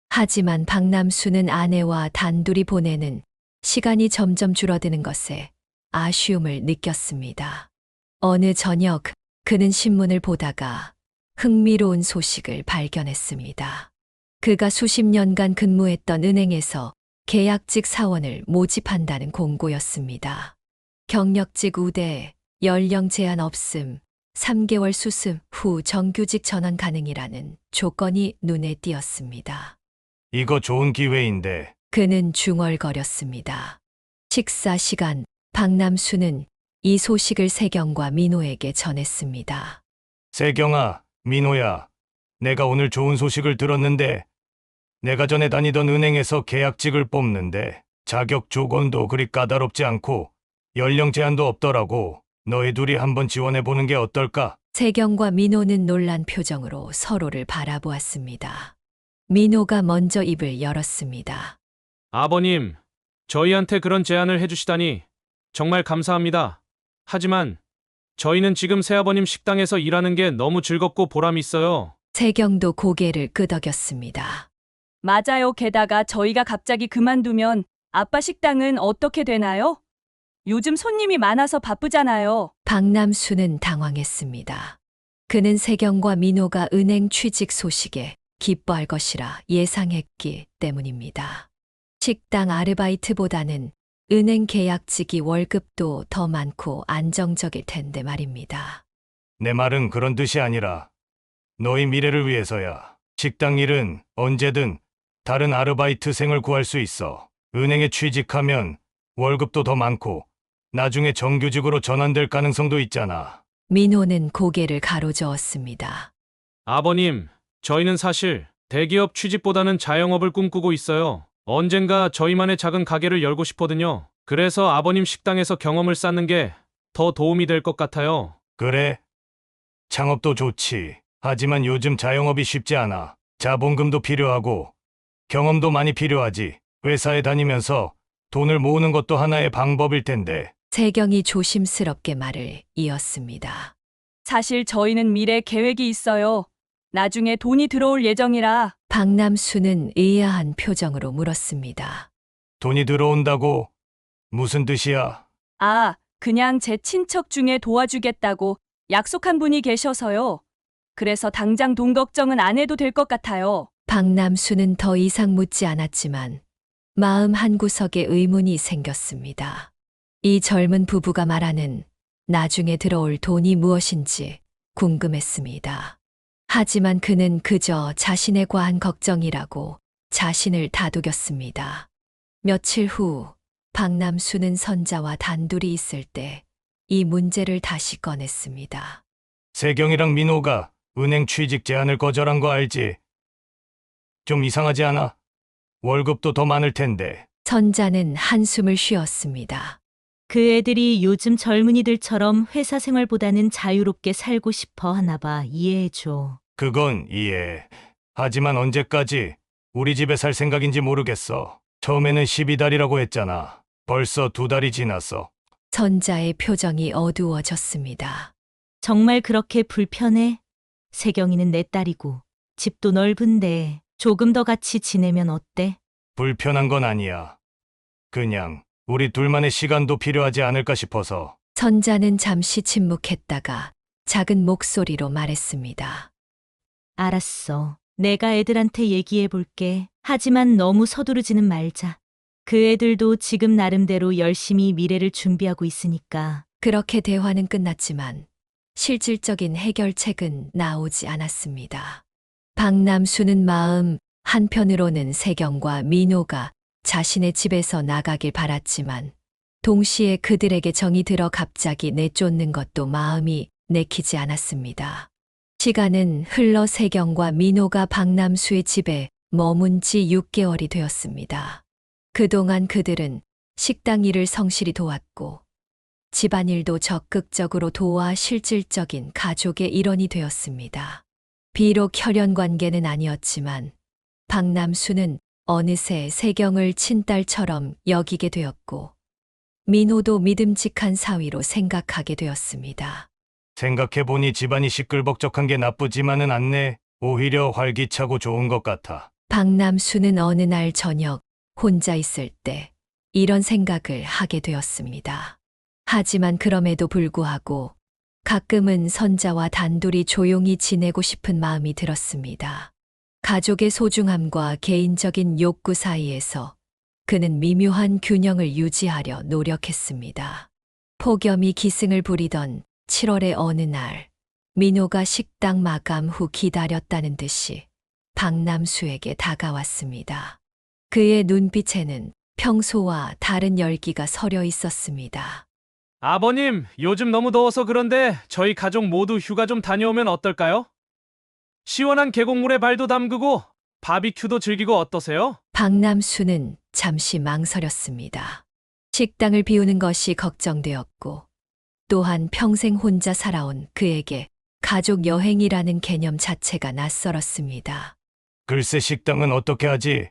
S4: 하지만 박남수는 아내와 단둘이 보내는 시간이 점점 줄어드는 것에 아쉬움을 느꼈습니다. 어느 저녁 그는 신문을 보다가 흥미로운 소식을 발견했습니다. 그가 수십 년간 근무했던 은행에서 계약직 사원을 모집한다는 공고였습니다. 경력직 우대, 연령 제한 없음, 3개월 수습 후 정규직 전환 가능이라는 조건이 눈에 띄었습니다.
S2: 이거 좋은 기회인데.
S4: 그는 중얼거렸습니다. 식사 시간, 박남수는 이 소식을 세경과 민호에게 전했습니다.
S2: 세경아, 민호야, 내가 오늘 좋은 소식을 들었는데 내가 전에 다니던 은행에서 계약직을 뽑는데 자격 조건도 그리 까다롭지 않고 연령 제한도 없더라고. 너희 둘이 한번 지원해보는 게 어떨까?
S4: 세경과 민호는 놀란 표정으로 서로를 바라보았습니다. 민호가 먼저 입을 열었습니다.
S1: 아버님, 저희한테 그런 제안을 해주시다니 정말 감사합니다. 하지만 저희는 지금 새아버님 식당에서 일하는 게 너무 즐겁고 보람이 있어요.
S4: 세경도 고개를 끄덕였습니다.
S7: 맞아요. 게다가 저희가 갑자기 그만두면 아빠 식당은 어떻게 되나요? 요즘 손님이 많아서 바쁘잖아요.
S4: 박남수는 당황했습니다. 그는 세경과 민호가 은행 취직 소식에 기뻐할 것이라 예상했기 때문입니다. 식당 아르바이트보다는 은행 계약직이 월급도 더 많고 안정적일 텐데 말입니다.
S2: 내 말은 그런 뜻이 아니라 너희 미래를 위해서야. 식당 일은 언제든 다른 아르바이트생을 구할 수 있어. 은행에 취직하면 월급도 더 많고 나중에 정규직으로 전환될 가능성도 있잖아.
S4: 민호는 고개를 가로저었습니다.
S1: 아버님, 저희는 사실 대기업 취직보다는 자영업을 꿈꾸고 있어요. 언젠가 저희만의 작은 가게를 열고 싶거든요. 그래서 아버님 식당에서 경험을 쌓는 게 더 도움이 될 것 같아요.
S2: 그래? 창업도 좋지. 하지만 요즘 자영업이 쉽지 않아. 자본금도 필요하고 경험도 많이 필요하지. 회사에 다니면서 돈을 모으는 것도 하나의 방법일 텐데.
S4: 세경이 조심스럽게 말을 이었습니다.
S7: 사실 저희는 미래 계획이 있어요. 나중에 돈이 들어올 예정이라.
S4: 박남수는 의아한 표정으로 물었습니다.
S2: 돈이 들어온다고? 무슨 뜻이야?
S7: 아, 그냥 제 친척 중에 도와주겠다고 약속한 분이 계셔서요. 그래서 당장 돈 걱정은 안 해도 될 것 같아요.
S4: 박남수는 더 이상 묻지 않았지만 마음 한구석에 의문이 생겼습니다. 이 젊은 부부가 말하는 나중에 들어올 돈이 무엇인지 궁금했습니다. 하지만 그는 그저 자신의 과한 걱정이라고 자신을 다독였습니다. 며칠 후 박남수는 선자와 단둘이 있을 때 이 문제를 다시 꺼냈습니다.
S2: 세경이랑 민호가 은행 취직 제안을 거절한 거 알지? 좀 이상하지 않아? 월급도 더 많을 텐데.
S4: 선자는 한숨을 쉬었습니다.
S3: 그 애들이 요즘 젊은이들처럼 회사 생활보다는 자유롭게 살고 싶어 하나 봐. 이해해줘.
S2: 그건 이해. 하지만 언제까지 우리 집에 살 생각인지 모르겠어. 처음에는 12달이라고 했잖아. 벌써 2달이 지났어.
S4: 선자의 표정이 어두워졌습니다.
S3: 정말 그렇게 불편해? 세경이는 내 딸이고 집도 넓은데 조금 더 같이 지내면 어때?
S2: 불편한 건 아니야. 그냥 우리 둘만의 시간도 필요하지 않을까 싶어서.
S4: 선자는 잠시 침묵했다가 작은 목소리로 말했습니다.
S3: 알았어. 내가 애들한테 얘기해 볼게. 하지만 너무 서두르지는 말자. 그 애들도 지금 나름대로 열심히 미래를 준비하고 있으니까.
S4: 그렇게 대화는 끝났지만 실질적인 해결책은 나오지 않았습니다. 박남수는 마음 한편으로는 세경과 민호가 자신의 집에서 나가길 바랐지만 동시에 그들에게 정이 들어 갑자기 내쫓는 것도 마음이 내키지 않았습니다. 시간은 흘러 세경과 민호가 박남수의 집에 머문 지 6개월이 되었습니다. 그동안 그들은 식당 일을 성실히 도왔고 집안일도 적극적으로 도와 실질적인 가족의 일원이 되었습니다. 비록 혈연 관계는 아니었지만 박남수는 어느새 세경을 친딸처럼 여기게 되었고 민호도 믿음직한 사위로 생각하게 되었습니다.
S2: 생각해보니 집안이 시끌벅적한 게 나쁘지만은 않네. 오히려 활기차고 좋은 것 같아.
S4: 박남수는 어느 날 저녁 혼자 있을 때 이런 생각을 하게 되었습니다. 하지만 그럼에도 불구하고 가끔은 선자와 단둘이 조용히 지내고 싶은 마음이 들었습니다. 가족의 소중함과 개인적인 욕구 사이에서 그는 미묘한 균형을 유지하려 노력했습니다. 폭염이 기승을 부리던 7월의 어느 날, 민호가 식당 마감 후 기다렸다는 듯이 박남수에게 다가왔습니다. 그의 눈빛에는 평소와 다른 열기가 서려 있었습니다.
S1: 아버님, 요즘 너무 더워서 그런데 저희 가족 모두 휴가 좀 다녀오면 어떨까요? 시원한 계곡물에 발도 담그고 바비큐도 즐기고 어떠세요?
S4: 박남수는 잠시 망설였습니다. 식당을 비우는 것이 걱정되었고 또한 평생 혼자 살아온 그에게 가족 여행이라는 개념 자체가 낯설었습니다.
S2: 글쎄 식당은 어떻게 하지?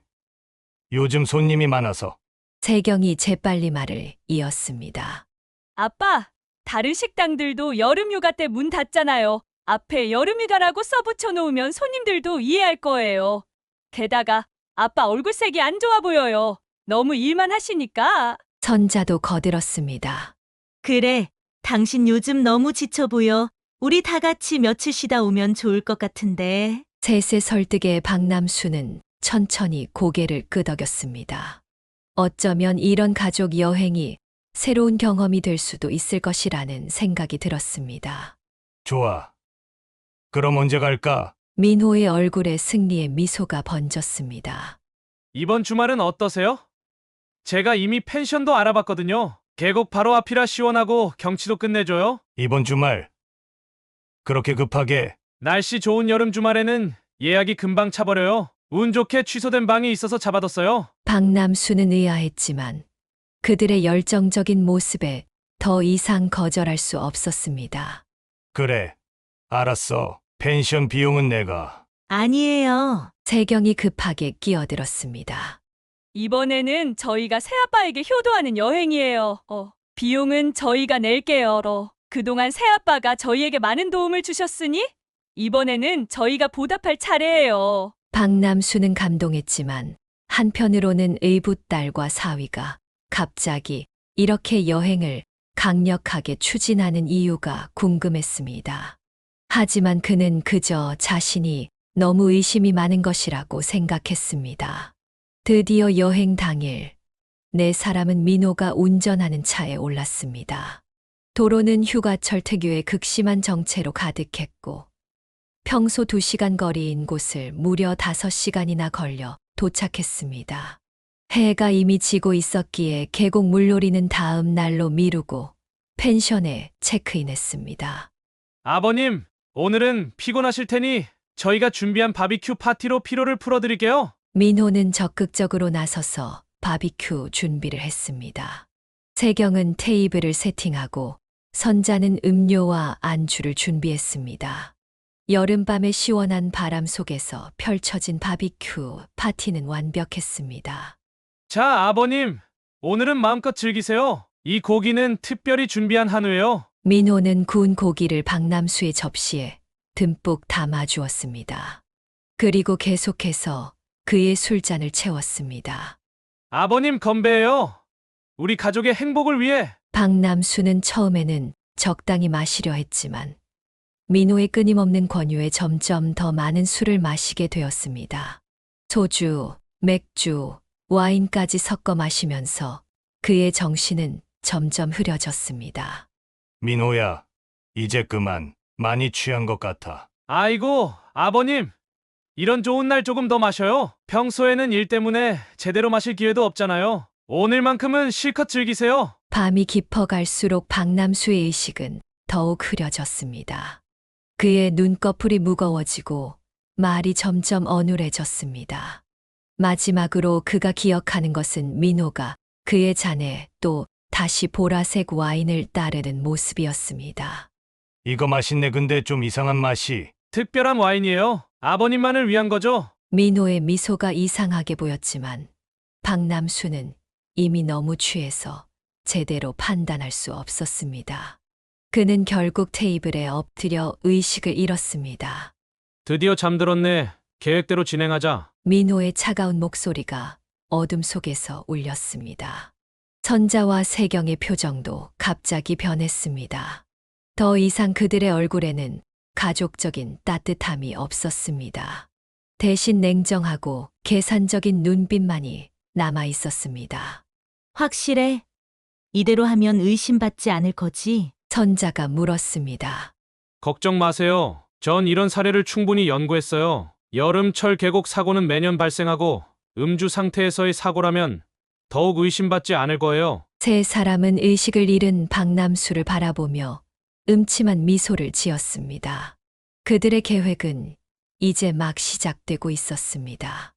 S2: 요즘 손님이 많아서.
S4: 세경이 재빨리 말을 이었습니다.
S7: 아빠, 다른 식당들도 여름휴가 때 문 닫잖아요. 앞에 여름휴가라고 써붙여 놓으면 손님들도 이해할 거예요. 게다가 아빠 얼굴색이 안 좋아 보여요. 너무 일만 하시니까.
S4: 선자도 거들었습니다.
S3: 그래, 당신 요즘 너무 지쳐 보여. 우리 다 같이 며칠 쉬다 오면 좋을 것 같은데.
S4: 셋의 설득에 박남수는 천천히 고개를 끄덕였습니다. 어쩌면 이런 가족 여행이 새로운 경험이 될 수도 있을 것이라는 생각이 들었습니다.
S2: 좋아. 그럼 언제 갈까?
S4: 민호의 얼굴에 승리의 미소가 번졌습니다.
S1: 이번 주말은 어떠세요? 제가 이미 펜션도 알아봤거든요. 계곡 바로 앞이라 시원하고 경치도 끝내줘요.
S2: 이번 주말. 그렇게 급하게.
S1: 날씨 좋은 여름 주말에는 예약이 금방 차버려요. 운 좋게 취소된 방이 있어서 잡아뒀어요.
S4: 박남수는 의아했지만 그들의 열정적인 모습에 더 이상 거절할 수 없었습니다.
S2: 그래. 알았어. 펜션 비용은 내가.
S3: 아니에요.
S4: 세경이 급하게 끼어들었습니다.
S7: 이번에는 저희가 새아빠에게 효도하는 여행이에요. 비용은 저희가 낼게요. 그동안 새아빠가 저희에게 많은 도움을 주셨으니 이번에는 저희가 보답할 차례예요.
S4: 박남수는 감동했지만 한편으로는 의붓딸과 사위가 갑자기 이렇게 여행을 강력하게 추진하는 이유가 궁금했습니다. 하지만 그는 그저 자신이 너무 의심이 많은 것이라고 생각했습니다. 드디어 여행 당일, 네 사람은 민호가 운전하는 차에 올랐습니다. 도로는 휴가철 특유의 극심한 정체로 가득했고 평소 2시간 거리인 곳을 무려 5시간이나 걸려 도착했습니다. 해가 이미 지고 있었기에 계곡 물놀이는 다음 날로 미루고 펜션에 체크인했습니다.
S1: 아버님, 오늘은 피곤하실 테니 저희가 준비한 바비큐 파티로 피로를 풀어드릴게요.
S4: 민호는 적극적으로 나서서 바비큐 준비를 했습니다. 세경은 테이블을 세팅하고 선자는 음료와 안주를 준비했습니다. 여름밤의 시원한 바람 속에서 펼쳐진 바비큐 파티는 완벽했습니다.
S1: 자, 아버님. 오늘은 마음껏 즐기세요. 이 고기는 특별히 준비한 한우예요.
S4: 민호는 구운 고기를 박남수의 접시에 듬뿍 담아 주었습니다. 그리고 계속해서 그의 술잔을 채웠습니다.
S1: 아버님 건배해요. 우리 가족의 행복을 위해.
S4: 박남수는 처음에는 적당히 마시려 했지만 민호의 끊임없는 권유에 점점 더 많은 술을 마시게 되었습니다. 소주, 맥주, 와인까지 섞어 마시면서 그의 정신은 점점 흐려졌습니다.
S2: 민호야, 이제 그만. 많이 취한 것 같아.
S1: 아이고, 아버님. 이런 좋은 날 조금 더 마셔요. 평소에는 일 때문에 제대로 마실 기회도 없잖아요. 오늘만큼은 실컷 즐기세요.
S4: 밤이 깊어갈수록 박남수의 의식은 더욱 흐려졌습니다. 그의 눈꺼풀이 무거워지고 말이 점점 어눌해졌습니다. 마지막으로 그가 기억하는 것은 민호가 그의 잔에 또 다시 보라색 와인을 따르는 모습이었습니다.
S2: 이거 맛있네. 근데 좀 이상한 맛이.
S1: 특별한 와인이에요. 아버님만을 위한 거죠.
S4: 민호의 미소가 이상하게 보였지만 박남수는 이미 너무 취해서 제대로 판단할 수 없었습니다. 그는 결국 테이블에 엎드려 의식을 잃었습니다.
S1: 드디어 잠들었네. 계획대로 진행하자.
S4: 민호의 차가운 목소리가 어둠 속에서 울렸습니다. 선자와 세경의 표정도 갑자기 변했습니다. 더 이상 그들의 얼굴에는 가족적인 따뜻함이 없었습니다. 대신 냉정하고 계산적인 눈빛만이 남아 있었습니다.
S3: 확실해? 이대로 하면 의심받지 않을 거지?
S4: 선자가 물었습니다.
S1: 걱정 마세요. 전 이런 사례를 충분히 연구했어요. 여름철 계곡 사고는 매년 발생하고 음주 상태에서의 사고라면 더욱 의심받지 않을 거예요.
S4: 세 사람은 의식을 잃은 박남수를 바라보며 음침한 미소를 지었습니다. 그들의 계획은 이제 막 시작되고 있었습니다.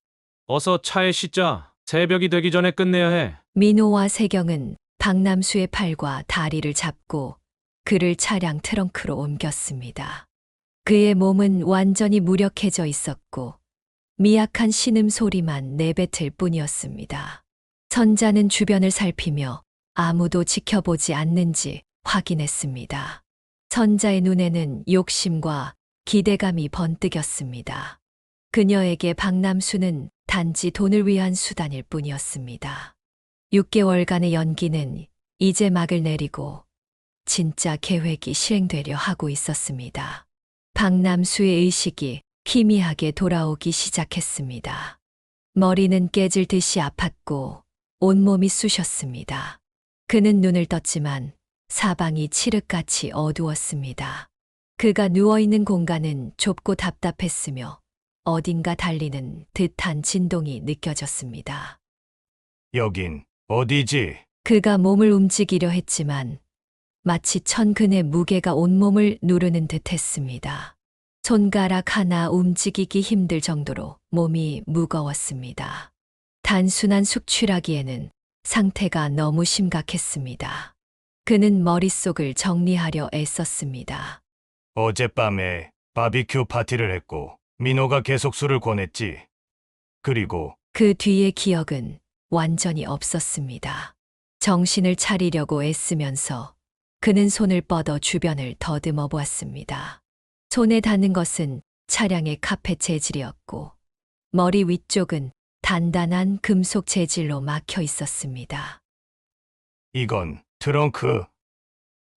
S1: 어서 차에 싣자. 새벽이 되기 전에 끝내야 해.
S4: 민호와 세경은 박남수의 팔과 다리를 잡고 그를 차량 트렁크로 옮겼습니다. 그의 몸은 완전히 무력해져 있었고 미약한 신음소리만 내뱉을 뿐이었습니다. 선자는 주변을 살피며 아무도 지켜보지 않는지 확인했습니다. 선자의 눈에는 욕심과 기대감이 번뜩였습니다. 그녀에게 박남수는 단지 돈을 위한 수단일 뿐이었습니다. 6개월간의 연기는 이제 막을 내리고 진짜 계획이 실행되려 하고 있었습니다. 박남수의 의식이 희미하게 돌아오기 시작했습니다. 머리는 깨질 듯이 아팠고 온몸이 쑤셨습니다. 그는 눈을 떴지만 사방이 칠흑같이 어두웠습니다. 그가 누워있는 공간은 좁고 답답했으며 어딘가 달리는 듯한 진동이 느껴졌습니다.
S2: 여긴 어디지?
S4: 그가 몸을 움직이려 했지만 마치 천근의 무게가 온몸을 누르는 듯 했습니다. 손가락 하나 움직이기 힘들 정도로 몸이 무거웠습니다. 단순한 숙취라기에는 상태가 너무 심각했습니다. 그는 머릿속을 정리하려 애썼습니다.
S2: 어젯밤에 바비큐 파티를 했고 민호가 계속 술을 권했지. 그리고
S4: 그 뒤의 기억은 완전히 없었습니다. 정신을 차리려고 애쓰면서 그는 손을 뻗어 주변을 더듬어 보았습니다. 손에 닿는 것은 차량의 카펫 재질이었고 머리 위쪽은 단단한 금속 재질로 막혀 있었습니다.
S2: 이건 트렁크.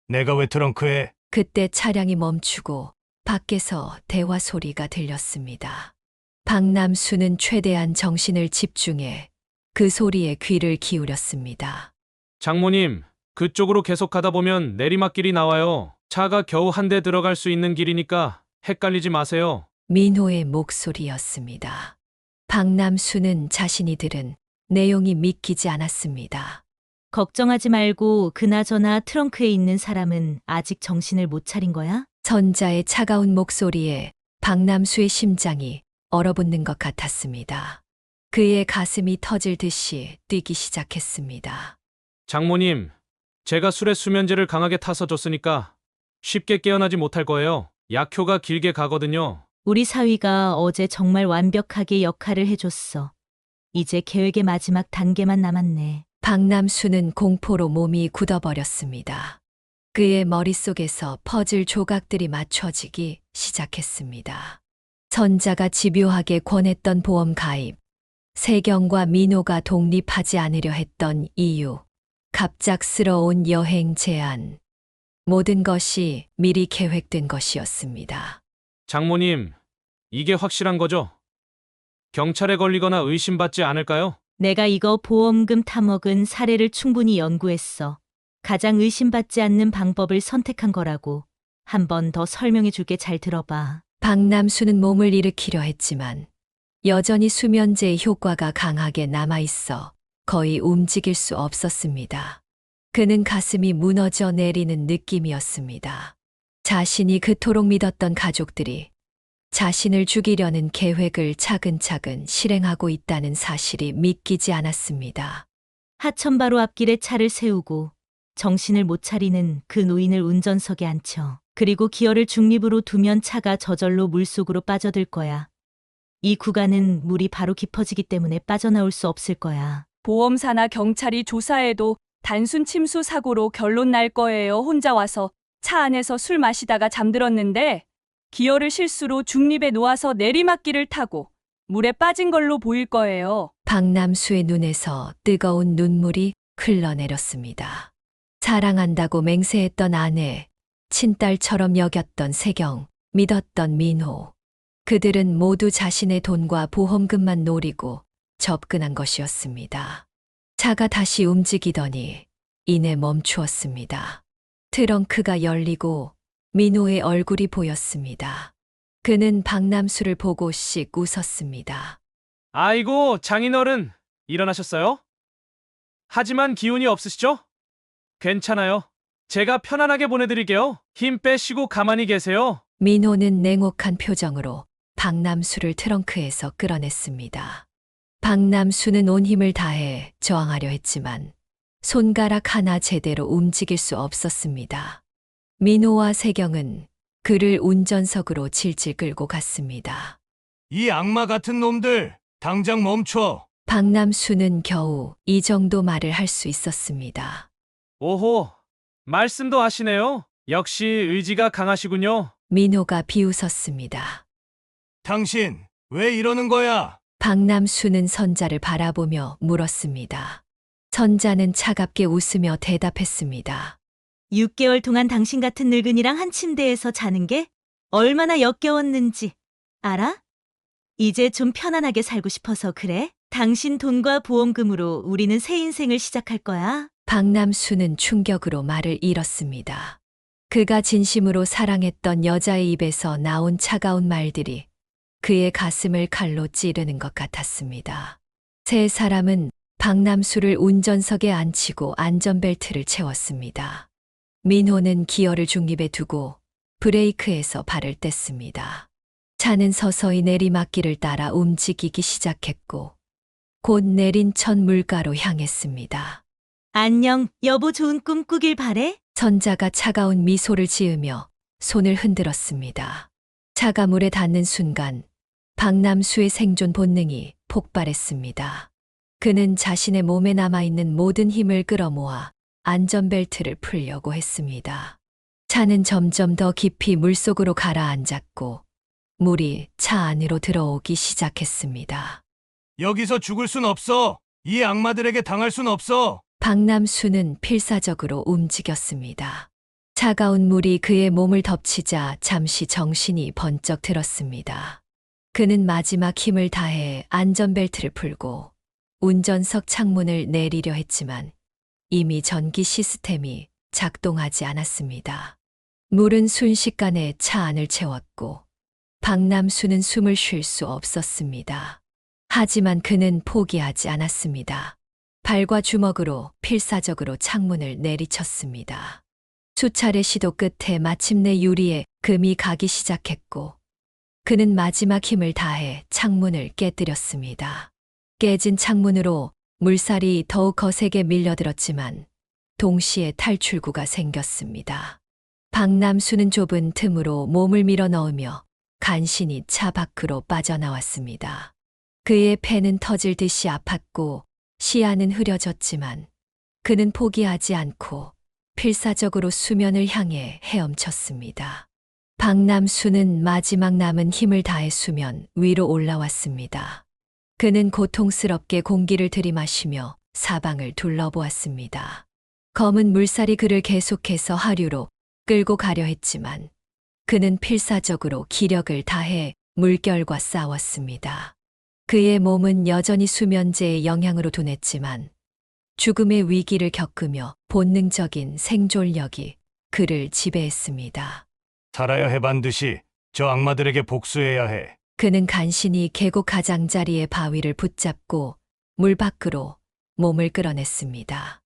S2: 내가 왜 트렁크에?
S4: 그때 차량이 멈추고 밖에서 대화 소리가 들렸습니다. 박남수는 최대한 정신을 집중해 그 소리에 귀를 기울였습니다.
S1: 장모님, 그쪽으로 계속 가다 보면 내리막길이 나와요. 차가 겨우 한 대 들어갈 수 있는 길이니까 헷갈리지 마세요.
S4: 민호의 목소리였습니다. 박남수는 자신이 들은 내용이 믿기지 않았습니다.
S3: 걱정하지 말고 그나저나 트렁크에 있는 사람은 아직 정신을 못 차린 거야?
S4: 선자의 차가운 목소리에 박남수의 심장이 얼어붙는 것 같았습니다. 그의 가슴이 터질 듯이 뛰기 시작했습니다.
S1: 장모님, 제가 술에 수면제를 강하게 타서 줬으니까 쉽게 깨어나지 못할 거예요. 약효가 길게 가거든요.
S3: 우리 사위가 어제 정말 완벽하게 역할을 해줬어. 이제 계획의 마지막 단계만 남았네.
S4: 박남수는 공포로 몸이 굳어버렸습니다. 그의 머릿속에서 퍼즐 조각들이 맞춰지기 시작했습니다. 선자가 집요하게 권했던 보험 가입, 세경과 민호가 독립하지 않으려 했던 이유, 갑작스러운 여행 제안, 모든 것이 미리 계획된 것이었습니다.
S1: 장모님, 이게 확실한 거죠? 경찰에 걸리거나 의심받지 않을까요?
S3: 내가 이거 보험금 탐억은 사례를 충분히 연구했어. 가장 의심받지 않는 방법을 선택한 거라고. 한 번 더 설명해 줄게. 잘 들어봐.
S4: 박남수는 몸을 일으키려 했지만 여전히 수면제의 효과가 강하게 남아있어 거의 움직일 수 없었습니다. 그는 가슴이 무너져 내리는 느낌이었습니다. 자신이 그토록 믿었던 가족들이 자신을 죽이려는 계획을 차근차근 실행하고 있다는 사실이 믿기지 않았습니다.
S3: 하천 바로 앞길에 차를 세우고 정신을 못 차리는 그 노인을 운전석에 앉혀. 그리고 기어를 중립으로 두면 차가 저절로 물속으로 빠져들 거야. 이 구간은 물이 바로 깊어지기 때문에 빠져나올 수 없을 거야.
S7: 보험사나 경찰이 조사해도 단순 침수 사고로 결론 날 거예요. 혼자 와서 차 안에서 술 마시다가 잠들었는데 기어를 실수로 중립에 놓아서 내리막길을 타고 물에 빠진 걸로 보일 거예요.
S4: 박남수의 눈에서 뜨거운 눈물이 흘러내렸습니다. 사랑한다고 맹세했던 아내, 친딸처럼 여겼던 세경, 믿었던 민호. 그들은 모두 자신의 돈과 보험금만 노리고 접근한 것이었습니다. 차가 다시 움직이더니 이내 멈추었습니다. 트렁크가 열리고 민호의 얼굴이 보였습니다. 그는 박남수를 보고 씩 웃었습니다.
S1: 아이고, 장인어른, 일어나셨어요? 하지만 기운이 없으시죠? 괜찮아요. 제가 편안하게 보내드릴게요. 힘 빼시고 가만히 계세요.
S4: 민호는 냉혹한 표정으로 박남수를 트렁크에서 끌어냈습니다. 박남수는 온 힘을 다해 저항하려 했지만 손가락 하나 제대로 움직일 수 없었습니다. 민호와 세경은 그를 운전석으로 질질 끌고 갔습니다.
S2: 이 악마 같은 놈들, 당장 멈춰.
S4: 박남수는 겨우 이 정도 말을 할 수 있었습니다.
S1: 오호, 말씀도 하시네요. 역시 의지가 강하시군요.
S4: 민호가 비웃었습니다.
S2: 당신, 왜 이러는 거야?
S4: 박남수는 선자를 바라보며 물었습니다. 선자는 차갑게 웃으며 대답했습니다.
S3: 6개월 동안 당신 같은 늙은이랑 한 침대에서 자는 게 얼마나 역겨웠는지 알아? 이제 좀 편안하게 살고 싶어서 그래? 당신 돈과 보험금으로 우리는 새 인생을 시작할 거야.
S4: 박남수는 충격으로 말을 잃었습니다. 그가 진심으로 사랑했던 여자의 입에서 나온 차가운 말들이 그의 가슴을 칼로 찌르는 것 같았습니다. 세 사람은 박남수를 운전석에 앉히고 안전벨트를 채웠습니다. 민호는 기어를 중립에 두고 브레이크에서 발을 뗐습니다. 차는 서서히 내리막길을 따라 움직이기 시작했고 곧 내린 첫 물가로 향했습니다.
S3: 안녕, 여보 좋은 꿈 꾸길 바래.
S4: 선자가 차가운 미소를 지으며 손을 흔들었습니다. 차가 물에 닿는 순간 박남수의 생존 본능이 폭발했습니다. 그는 자신의 몸에 남아있는 모든 힘을 끌어모아 안전벨트를 풀려고 했습니다. 차는 점점 더 깊이 물속으로 가라앉았고 물이 차 안으로 들어오기 시작했습니다.
S2: 여기서 죽을 순 없어. 이 악마들에게 당할 순 없어.
S4: 박남수는 필사적으로 움직였습니다. 차가운 물이 그의 몸을 덮치자 잠시 정신이 번쩍 들었습니다. 그는 마지막 힘을 다해 안전벨트를 풀고 운전석 창문을 내리려 했지만 이미 전기 시스템이 작동하지 않았습니다. 물은 순식간에 차 안을 채웠고 박남수는 숨을 쉴 수 없었습니다. 하지만 그는 포기하지 않았습니다. 발과 주먹으로 필사적으로 창문을 내리쳤습니다. 수차례 시도 끝에 마침내 유리에 금이 가기 시작했고 그는 마지막 힘을 다해 창문을 깨뜨렸습니다. 깨진 창문으로 물살이 더욱 거세게 밀려들었지만 동시에 탈출구가 생겼습니다. 박남수는 좁은 틈으로 몸을 밀어 넣으며 간신히 차 밖으로 빠져나왔습니다. 그의 폐는 터질 듯이 아팠고 시야는 흐려졌지만 그는 포기하지 않고 필사적으로 수면을 향해 헤엄쳤습니다. 박남수는 마지막 남은 힘을 다해 수면 위로 올라왔습니다. 그는 고통스럽게 공기를 들이마시며 사방을 둘러보았습니다. 검은 물살이 그를 계속해서 하류로 끌고 가려 했지만 그는 필사적으로 기력을 다해 물결과 싸웠습니다. 그의 몸은 여전히 수면제의 영향으로 둔했지만 죽음의 위기를 겪으며 본능적인 생존력이 그를 지배했습니다.
S2: 살아야 해 반드시. 저 악마들에게 복수해야 해.
S4: 그는 간신히 계곡 가장자리의 바위를 붙잡고 물 밖으로 몸을 끌어냈습니다.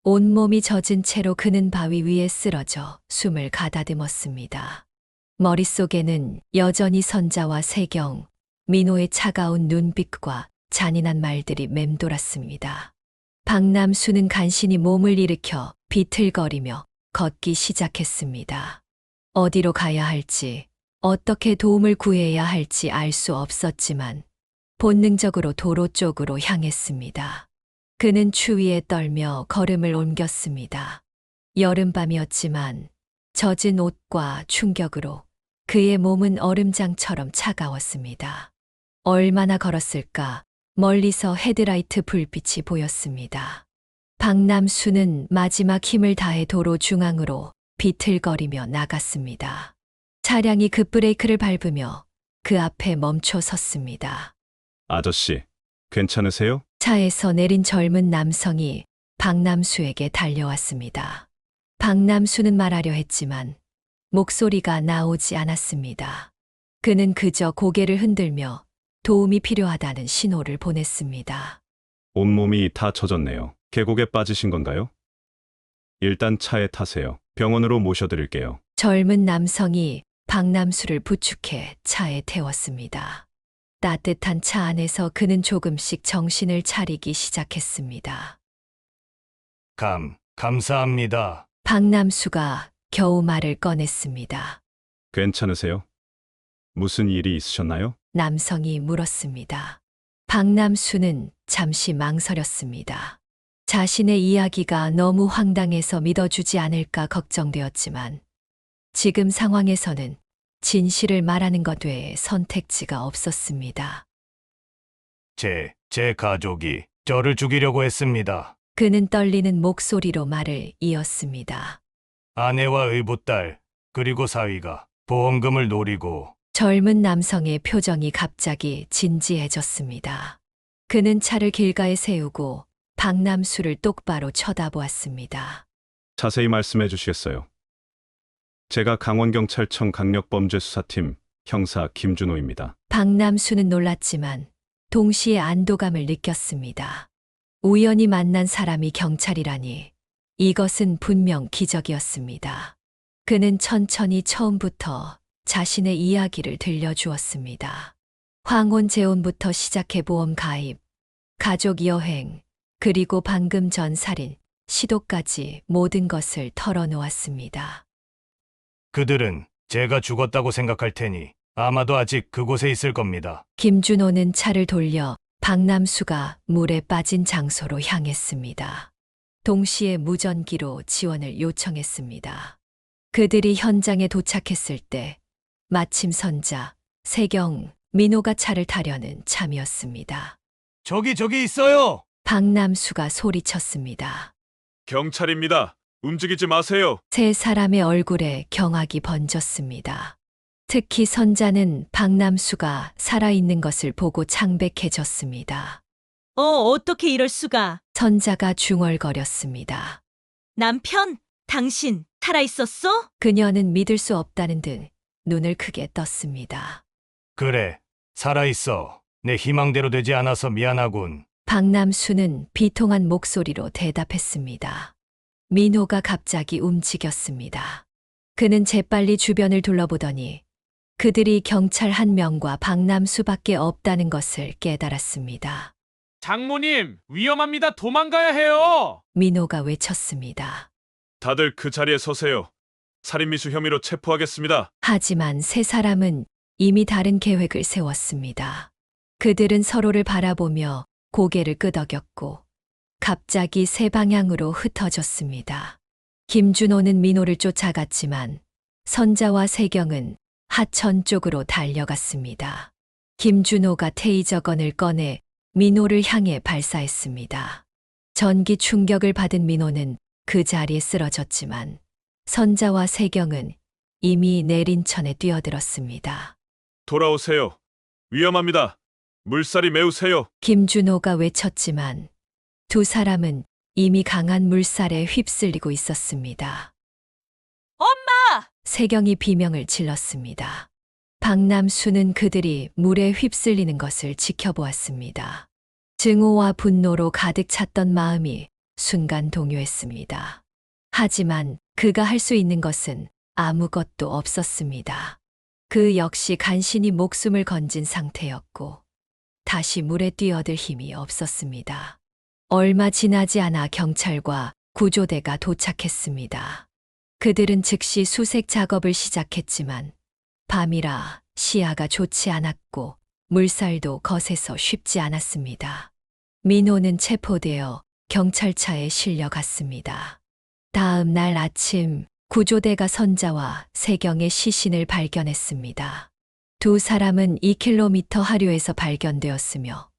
S4: 온몸이 젖은 채로 그는 바위 위에 쓰러져 숨을 가다듬었습니다. 머릿속에는 여전히 선자와 세경, 민호의 차가운 눈빛과 잔인한 말들이 맴돌았습니다. 박남수는 간신히 몸을 일으켜 비틀거리며 걷기 시작했습니다. 어디로 가야 할지, 어떻게 도움을 구해야 할지 알 수 없었지만 본능적으로 도로 쪽으로 향했습니다. 그는 추위에 떨며 걸음을 옮겼습니다. 여름밤이었지만 젖은 옷과 충격으로 그의 몸은 얼음장처럼 차가웠습니다. 얼마나 걸었을까? 멀리서 헤드라이트 불빛이 보였습니다. 박남수는 마지막 힘을 다해 도로 중앙으로 비틀거리며 나갔습니다. 차량이 급브레이크를 밟으며 그 앞에 멈춰 섰습니다.
S8: 아저씨, 괜찮으세요?
S4: 차에서 내린 젊은 남성이 박남수에게 달려왔습니다. 박남수는 말하려 했지만 목소리가 나오지 않았습니다. 그는 그저 고개를 흔들며 도움이 필요하다는 신호를 보냈습니다.
S8: 온몸이 다 젖었네요. 계곡에 빠지신 건가요? 일단 차에 타세요. 병원으로 모셔드릴게요.
S4: 젊은 남성이 박남수를 부축해 차에 태웠습니다. 따뜻한 차 안에서 그는 조금씩 정신을 차리기 시작했습니다.
S2: 감사합니다.
S4: 박남수가 겨우 말을 꺼냈습니다.
S8: 괜찮으세요? 무슨 일이 있으셨나요?
S4: 남성이 물었습니다. 박남수는 잠시 망설였습니다. 자신의 이야기가 너무 황당해서 믿어주지 않을까 걱정되었지만 지금 상황에서는 진실을 말하는 것 외에 선택지가 없었습니다.
S2: 제 가족이 저를 죽이려고 했습니다.
S4: 그는 떨리는 목소리로 말을 이었습니다.
S2: 아내와 의붓딸, 그리고 사위가 보험금을 노리고.
S4: 젊은 남성의 표정이 갑자기 진지해졌습니다. 그는 차를 길가에 세우고 박남수를 똑바로 쳐다보았습니다.
S8: 자세히 말씀해 주시겠어요? 제가 강원경찰청 강력범죄수사팀 형사 김준호입니다.
S4: 박남수는 놀랐지만 동시에 안도감을 느꼈습니다. 우연히 만난 사람이 경찰이라니 이것은 분명 기적이었습니다. 그는 천천히 처음부터 자신의 이야기를 들려주었습니다. 황혼 재혼부터 시작해 보험 가입, 가족 여행, 그리고 방금 전 살인, 시도까지 모든 것을 털어놓았습니다.
S2: 그들은 제가 죽었다고 생각할 테니 아마도 아직 그곳에 있을 겁니다.
S4: 김준호는 차를 돌려 박남수가 물에 빠진 장소로 향했습니다. 동시에 무전기로 지원을 요청했습니다. 그들이 현장에 도착했을 때 마침 선자, 세경, 민호가 차를 타려는 참이었습니다.
S2: 저기 있어요!
S4: 박남수가 소리쳤습니다.
S8: 경찰입니다. 움직이지 마세요.
S4: 세 사람의 얼굴에 경악이 번졌습니다. 특히 선자는 박남수가 살아있는 것을 보고 창백해졌습니다.
S3: 어떻게 이럴 수가.
S4: 선자가 중얼거렸습니다.
S3: 남편, 당신 살아있었어?
S4: 그녀는 믿을 수 없다는 듯 눈을 크게 떴습니다.
S2: 그래, 살아있어. 내 희망대로 되지 않아서 미안하군.
S4: 박남수는 비통한 목소리로 대답했습니다. 민호가 갑자기 움직였습니다. 그는 재빨리 주변을 둘러보더니 그들이 경찰 한 명과 박남수밖에 없다는 것을 깨달았습니다.
S1: 장모님, 위험합니다. 도망가야 해요.
S4: 민호가 외쳤습니다.
S8: 다들 그 자리에 서세요. 살인미수 혐의로 체포하겠습니다.
S4: 하지만 세 사람은 이미 다른 계획을 세웠습니다. 그들은 서로를 바라보며 고개를 끄덕였고 갑자기 세 방향으로 흩어졌습니다. 김준호는 민호를 쫓아갔지만 선자와 세경은 하천 쪽으로 달려갔습니다. 김준호가 테이저건을 꺼내 민호를 향해 발사했습니다. 전기 충격을 받은 민호는 그 자리에 쓰러졌지만 선자와 세경은 이미 내린천에 뛰어들었습니다.
S8: 돌아오세요. 위험합니다. 물살이 매우 세요.
S4: 김준호가 외쳤지만 두 사람은 이미 강한 물살에 휩쓸리고 있었습니다.
S7: 엄마!
S4: 세경이 비명을 질렀습니다. 박남수는 그들이 물에 휩쓸리는 것을 지켜보았습니다. 증오와 분노로 가득 찼던 마음이 순간 동요했습니다. 하지만 그가 할 수 있는 것은 아무것도 없었습니다. 그 역시 간신히 목숨을 건진 상태였고 다시 물에 뛰어들 힘이 없었습니다. 얼마 지나지 않아 경찰과 구조대가 도착했습니다. 그들은 즉시 수색 작업을 시작했지만 밤이라 시야가 좋지 않았고 물살도 거세서 쉽지 않았습니다. 민호는 체포되어 경찰차에 실려갔습니다. 다음 날 아침 구조대가 선자와 세경의 시신을 발견했습니다. 두 사람은 2km 하류에서 발견되었으며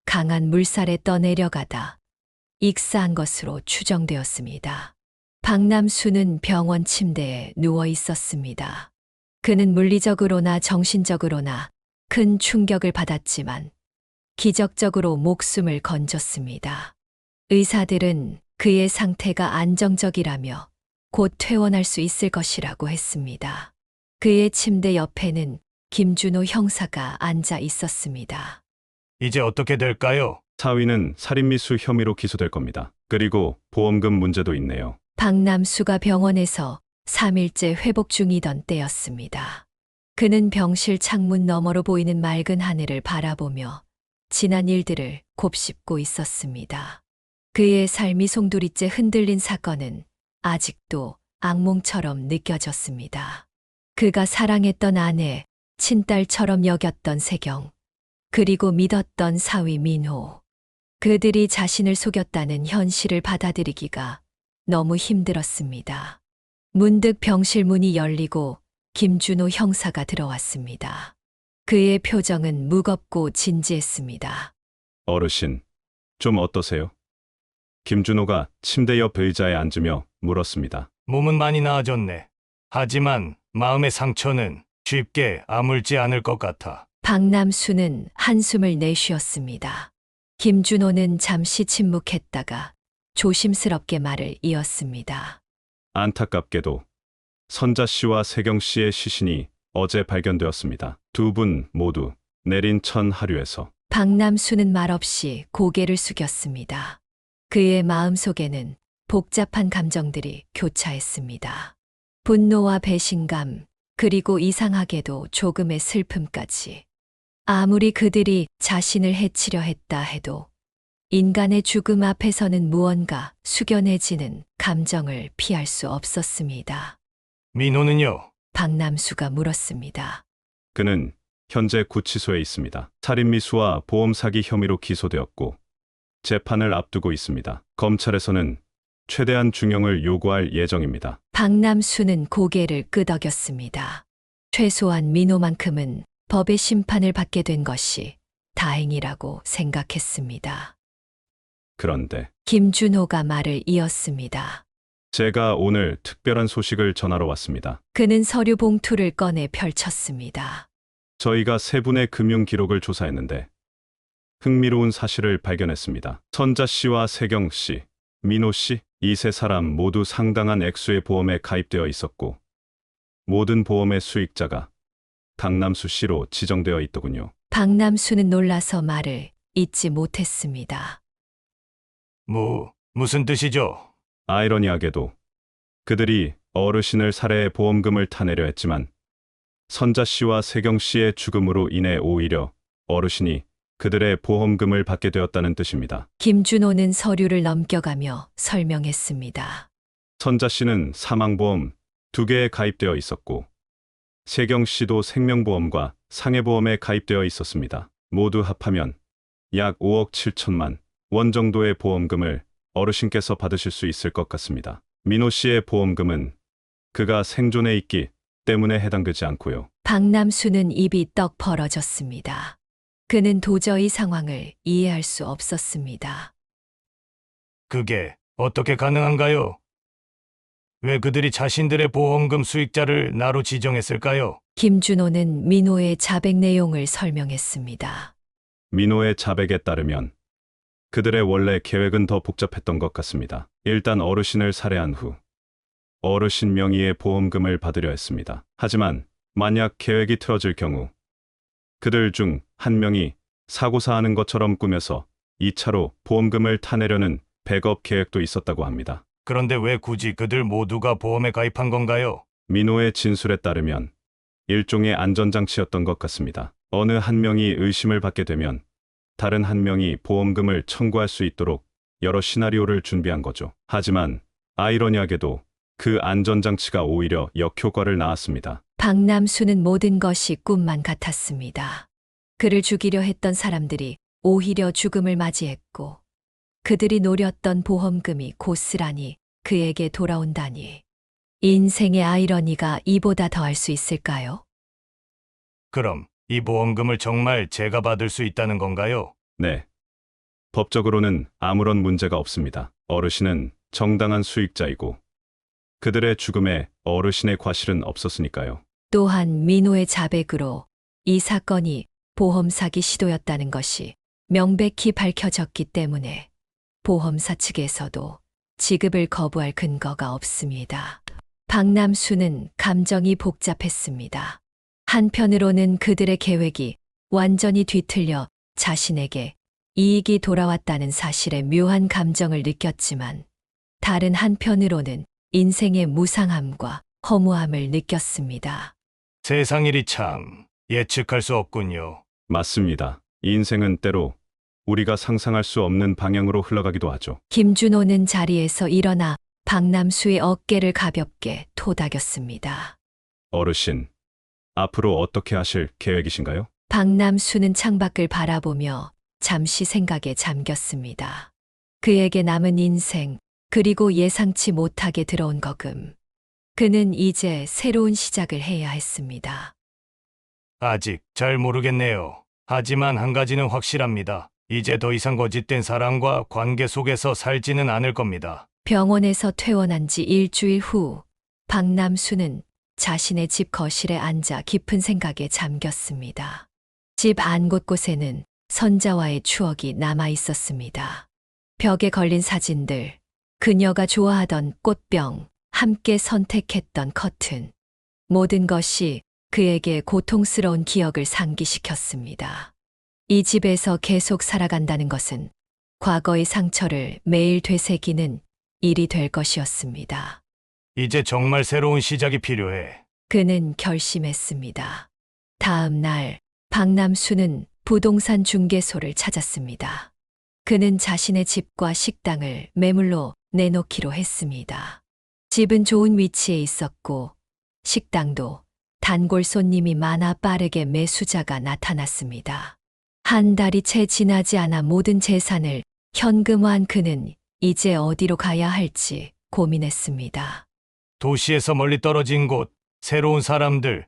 S4: 강한 물살에 떠내려가다 익사한 것으로 추정되었습니다. 박남수는 병원 침대에 누워 있었습니다. 그는 물리적으로나 정신적으로나 큰 충격을 받았지만 기적적으로 목숨을 건졌습니다. 의사들은 그의 상태가 안정적이라며 곧 퇴원할 수 있을 것이라고 했습니다. 그의 침대 옆에는 김준호 형사가 앉아 있었습니다.
S2: 이제 어떻게 될까요?
S8: 사위는 살인미수 혐의로 기소될 겁니다. 그리고 보험금 문제도 있네요.
S4: 박남수가 병원에서 3일째 회복 중이던 때였습니다. 그는 병실 창문 너머로 보이는 맑은 하늘을 바라보며 지난 일들을 곱씹고 있었습니다. 그의 삶이 송두리째 흔들린 사건은 아직도 악몽처럼 느껴졌습니다. 그가 사랑했던 아내, 친딸처럼 여겼던 세경, 그리고 믿었던 사위 민호. 그들이 자신을 속였다는 현실을 받아들이기가 너무 힘들었습니다. 문득 병실 문이 열리고 김준호 형사가 들어왔습니다. 그의 표정은 무겁고 진지했습니다.
S8: 어르신, 좀 어떠세요? 김준호가 침대 옆 의자에 앉으며 물었습니다.
S2: 몸은 많이 나아졌네. 하지만 마음의 상처는 쉽게 아물지 않을 것 같아.
S4: 박남수는 한숨을 내쉬었습니다. 김준호는 잠시 침묵했다가 조심스럽게 말을 이었습니다.
S8: 안타깝게도 선자 씨와 세경 씨의 시신이 어제 발견되었습니다. 두 분 모두 내린 천 하류에서.
S4: 박남수는 말없이 고개를 숙였습니다. 그의 마음속에는 복잡한 감정들이 교차했습니다. 분노와 배신감, 그리고 이상하게도 조금의 슬픔까지. 아무리 그들이 자신을 해치려 했다 해도 인간의 죽음 앞에서는 무언가 숙연해지는 감정을 피할 수 없었습니다.
S2: 민호는요?
S4: 박남수가 물었습니다.
S8: 그는 현재 구치소에 있습니다. 살인미수와 보험 사기 혐의로 기소되었고 재판을 앞두고 있습니다. 검찰에서는 최대한 중형을 요구할 예정입니다.
S4: 박남수는 고개를 끄덕였습니다. 최소한 민호만큼은 법의 심판을 받게 된 것이 다행이라고 생각했습니다.
S8: 그런데
S4: 김준호가 말을 이었습니다.
S8: 제가 오늘 특별한 소식을 전하러 왔습니다.
S4: 그는 서류 봉투를 꺼내 펼쳤습니다.
S8: 저희가 세 분의 금융 기록을 조사했는데 흥미로운 사실을 발견했습니다. 선자 씨와 세경 씨, 민호 씨, 이 세 사람 모두 상당한 액수의 보험에 가입되어 있었고 모든 보험의 수익자가 박남수 씨로 지정되어 있더군요.
S4: 박남수는 놀라서 말을 잇지 못했습니다.
S2: 무슨 뜻이죠?
S8: 아이러니하게도 그들이 어르신을 살해해 보험금을 타내려 했지만 선자 씨와 세경 씨의 죽음으로 인해 오히려 어르신이 그들의 보험금을 받게 되었다는 뜻입니다.
S4: 김준호는 서류를 넘겨가며 설명했습니다.
S8: 선자 씨는 사망보험 2개에 가입되어 있었고, 세경 씨도 생명보험과 상해보험에 가입되어 있었습니다. 모두 합하면 약 5억 7천만 원 정도의 보험금을 어르신께서 받으실 수 있을 것 같습니다. 민호 씨의 보험금은 그가 생존해 있기 때문에 해당되지 않고요.
S4: 박남수는 입이 떡 벌어졌습니다. 그는 도저히 상황을 이해할 수 없었습니다.
S2: 그게 어떻게 가능한가요? 왜 그들이 자신들의 보험금 수익자를 나로 지정했을까요?
S4: 김준호는 민호의 자백 내용을 설명했습니다.
S8: 민호의 자백에 따르면 그들의 원래 계획은 더 복잡했던 것 같습니다. 일단 어르신을 살해한 후 어르신 명의의 보험금을 받으려 했습니다. 하지만 만약 계획이 틀어질 경우 그들 중 한 명이 사고사하는 것처럼 꾸며서 2차로 보험금을 타내려는 백업 계획도 있었다고 합니다.
S2: 그런데 왜 굳이 그들 모두가 보험에 가입한 건가요?
S8: 민호의 진술에 따르면 일종의 안전장치였던 것 같습니다. 어느 한 명이 의심을 받게 되면 다른 한 명이 보험금을 청구할 수 있도록 여러 시나리오를 준비한 거죠. 하지만 아이러니하게도 그 안전장치가 오히려 역효과를 낳았습니다.
S4: 박남수는 모든 것이 꿈만 같았습니다. 그를 죽이려 했던 사람들이 오히려 죽음을 맞이했고 그들이 노렸던 보험금이 고스란히 그에게 돌아온다니. 인생의 아이러니가 이보다 더할 수 있을까요?
S2: 그럼 이 보험금을 정말 제가 받을 수 있다는 건가요?
S8: 네. 법적으로는 아무런 문제가 없습니다. 어르신은 정당한 수익자이고 그들의 죽음에 어르신의 과실은 없었으니까요.
S4: 또한 민호의 자백으로 이 사건이 보험 사기 시도였다는 것이 명백히 밝혀졌기 때문에 보험사 측에서도 지급을 거부할 근거가 없습니다. 박남수는 감정이 복잡했습니다. 한편으로는 그들의 계획이 완전히 뒤틀려 자신에게 이익이 돌아왔다는 사실에 묘한 감정을 느꼈지만 다른 한편으로는 인생의 무상함과 허무함을 느꼈습니다.
S2: 세상 일이 참 예측할 수 없군요.
S8: 맞습니다. 인생은 때로 우리가 상상할 수 없는 방향으로 흘러가기도 하죠.
S4: 김준호는 자리에서 일어나 박남수의 어깨를 가볍게 토닥였습니다.
S8: 어르신, 앞으로 어떻게 하실 계획이신가요?
S4: 박남수는 창밖을 바라보며 잠시 생각에 잠겼습니다. 그에게 남은 인생, 그리고 예상치 못하게 들어온 거금. 그는 이제 새로운 시작을 해야 했습니다.
S2: 아직 잘 모르겠네요. 하지만 한 가지는 확실합니다. 이제 더 이상 거짓된 사랑과 관계 속에서 살지는 않을 겁니다.
S4: 병원에서 퇴원한 지 일주일 후, 박남수는 자신의 집 거실에 앉아 깊은 생각에 잠겼습니다. 집 안 곳곳에는 선자와의 추억이 남아 있었습니다. 벽에 걸린 사진들, 그녀가 좋아하던 꽃병, 함께 선택했던 커튼. 모든 것이 그에게 고통스러운 기억을 상기시켰습니다. 이 집에서 계속 살아간다는 것은 과거의 상처를 매일 되새기는 일이 될 것이었습니다.
S2: 이제 정말 새로운 시작이 필요해.
S4: 그는 결심했습니다. 다음 날 박남수는 부동산 중개소를 찾았습니다. 그는 자신의 집과 식당을 매물로 내놓기로 했습니다. 집은 좋은 위치에 있었고 식당도 단골 손님이 많아 빠르게 매수자가 나타났습니다. 한 달이 채 지나지 않아 모든 재산을 현금화한 그는 이제 어디로 가야 할지 고민했습니다.
S2: 도시에서 멀리 떨어진 곳, 새로운 사람들,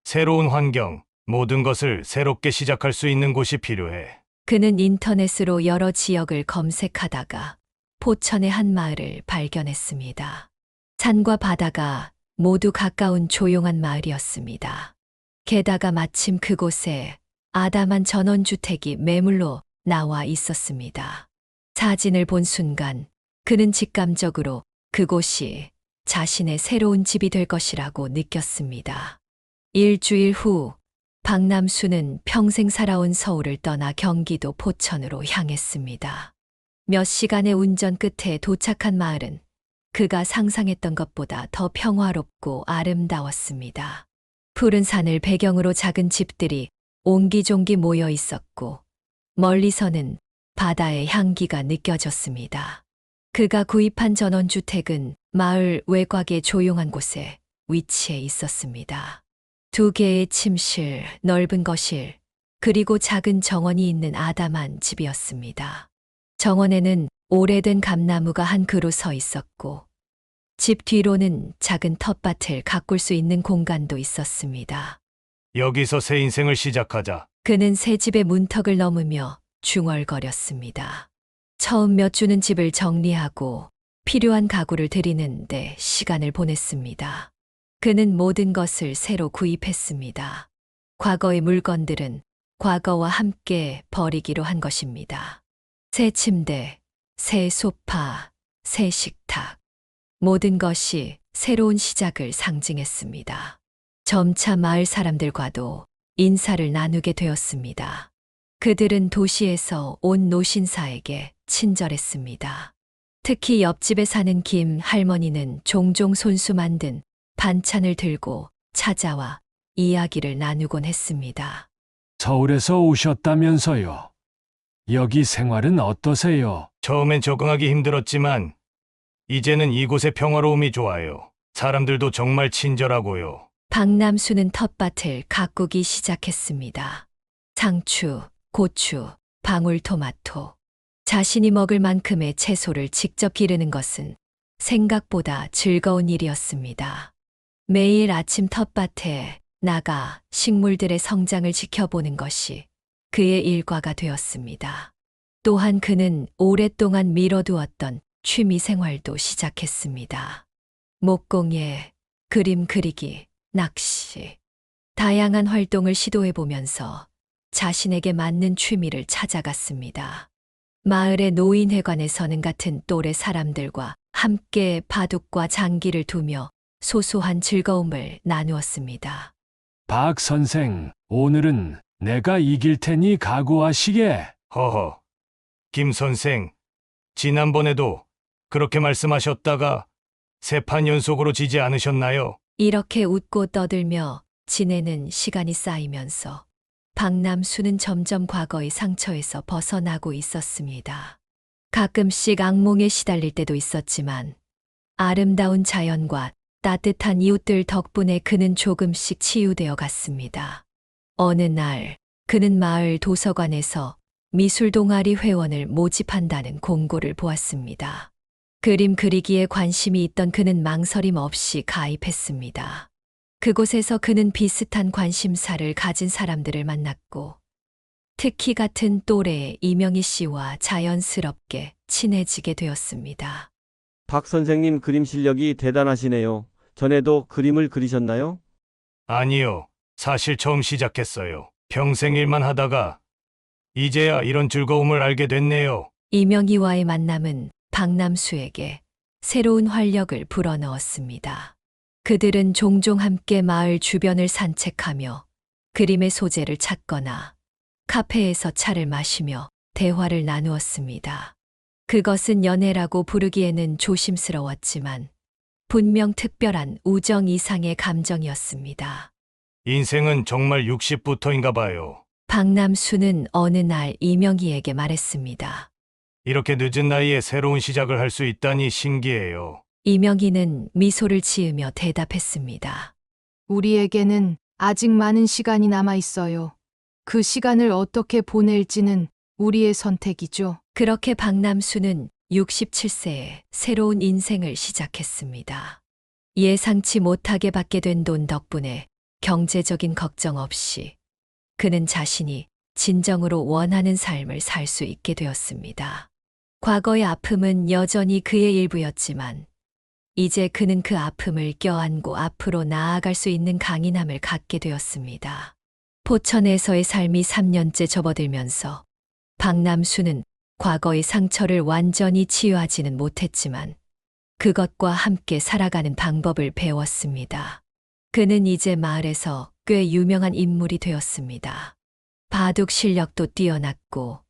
S2: 새로운 환경, 모든 것을 새롭게 시작할 수 있는 곳이 필요해.
S4: 그는 인터넷으로 여러 지역을 검색하다가 포천의 한 마을을 발견했습니다. 산과 바다가 모두 가까운 조용한 마을이었습니다. 게다가 마침 그곳에 아담한 전원주택이 매물로 나와 있었습니다. 사진을 본 순간 그는 직감적으로 그곳이 자신의 새로운 집이 될 것이라고 느꼈습니다. 일주일 후 박남수는 평생 살아온 서울을 떠나 경기도 포천으로 향했습니다. 몇 시간의 운전 끝에 도착한 마을은 그가 상상했던 것보다 더 평화롭고 아름다웠습니다. 푸른 산을 배경으로 작은 집들이 옹기종기 모여 있었고 멀리서는 바다의 향기가 느껴졌습니다. 그가 구입한 전원주택은 마을 외곽의 조용한 곳에 위치해 있었습니다. 2개의 침실, 넓은 거실, 그리고 작은 정원이 있는 아담한 집이었습니다. 정원에는 오래된 감나무가 한 그루 서 있었고, 집 뒤로는 작은 텃밭을 가꿀 수 있는 공간도 있었습니다.
S2: 여기서 새 인생을 시작하자.
S4: 그는 새 집의 문턱을 넘으며 중얼거렸습니다. 처음 몇 주는 집을 정리하고 필요한 가구를 들이는데 시간을 보냈습니다. 그는 모든 것을 새로 구입했습니다. 과거의 물건들은 과거와 함께 버리기로 한 것입니다. 새 침대, 새 소파, 새 식탁. 모든 것이 새로운 시작을 상징했습니다. 점차 마을 사람들과도 인사를 나누게 되었습니다. 그들은 도시에서 온 노신사에게 친절했습니다. 특히 옆집에 사는 김 할머니는 종종 손수 만든 반찬을 들고 찾아와 이야기를 나누곤 했습니다.
S5: 서울에서 오셨다면서요. 여기 생활은 어떠세요?
S2: 처음엔 적응하기 힘들었지만 이제는 이곳의 평화로움이 좋아요. 사람들도 정말 친절하고요.
S4: 박남수는 텃밭을 가꾸기 시작했습니다. 상추, 고추, 방울토마토. 자신이 먹을 만큼의 채소를 직접 기르는 것은 생각보다 즐거운 일이었습니다. 매일 아침 텃밭에 나가 식물들의 성장을 지켜보는 것이 그의 일과가 되었습니다. 또한 그는 오랫동안 미뤄두었던 취미 생활도 시작했습니다. 목공예, 그림 그리기, 낚시. 다양한 활동을 시도해보면서 자신에게 맞는 취미를 찾아갔습니다. 마을의 노인회관에서는 같은 또래 사람들과 함께 바둑과 장기를 두며 소소한 즐거움을 나누었습니다.
S5: 박 선생, 오늘은 내가 이길 테니 각오하시게.
S2: 허허. 김 선생, 지난번에도 그렇게 말씀하셨다가 세 판 연속으로 지지 않으셨나요?
S4: 이렇게 웃고 떠들며 지내는 시간이 쌓이면서 박남수는 점점 과거의 상처에서 벗어나고 있었습니다. 가끔씩 악몽에 시달릴 때도 있었지만 아름다운 자연과 따뜻한 이웃들 덕분에 그는 조금씩 치유되어 갔습니다. 어느 날 그는 마을 도서관에서 미술 동아리 회원을 모집한다는 공고를 보았습니다. 그림 그리기에 관심이 있던 그는 망설임 없이 가입했습니다. 그곳에서 그는 비슷한 관심사를 가진 사람들을 만났고, 특히 같은 또래의 이명희 씨와 자연스럽게 친해지게 되었습니다.
S9: 박 선생님 그림 실력이 대단하시네요. 전에도 그림을 그리셨나요?
S2: 아니요. 사실 처음 시작했어요. 평생 일만 하다가 이제야 이런 즐거움을 알게 됐네요.
S4: 이명희와의 만남은 박남수에게 새로운 활력을 불어넣었습니다. 그들은 종종 함께 마을 주변을 산책하며 그림의 소재를 찾거나 카페에서 차를 마시며 대화를 나누었습니다. 그것은 연애라고 부르기에는 조심스러웠지만 분명 특별한 우정 이상의 감정이었습니다.
S2: 인생은 정말 60부터인가 봐요.
S4: 박남수는 어느 날 이명희에게 말했습니다.
S2: 이렇게 늦은 나이에 새로운 시작을 할 수 있다니 신기해요.
S4: 이명희는 미소를 지으며 대답했습니다.
S10: 우리에게는 아직 많은 시간이 남아 있어요. 그 시간을 어떻게 보낼지는 우리의 선택이죠.
S4: 그렇게 박남수는 67세에 새로운 인생을 시작했습니다. 예상치 못하게 받게 된 돈 덕분에 경제적인 걱정 없이 그는 자신이 진정으로 원하는 삶을 살 수 있게 되었습니다. 과거의 아픔은 여전히 그의 일부였지만 이제 그는 그 아픔을 껴안고 앞으로 나아갈 수 있는 강인함을 갖게 되었습니다. 포천에서의 삶이 3년째 접어들면서 박남수는 과거의 상처를 완전히 치유하지는 못했지만 그것과 함께 살아가는 방법을 배웠습니다. 그는 이제 마을에서 꽤 유명한 인물이 되었습니다. 바둑 실력도 뛰어났고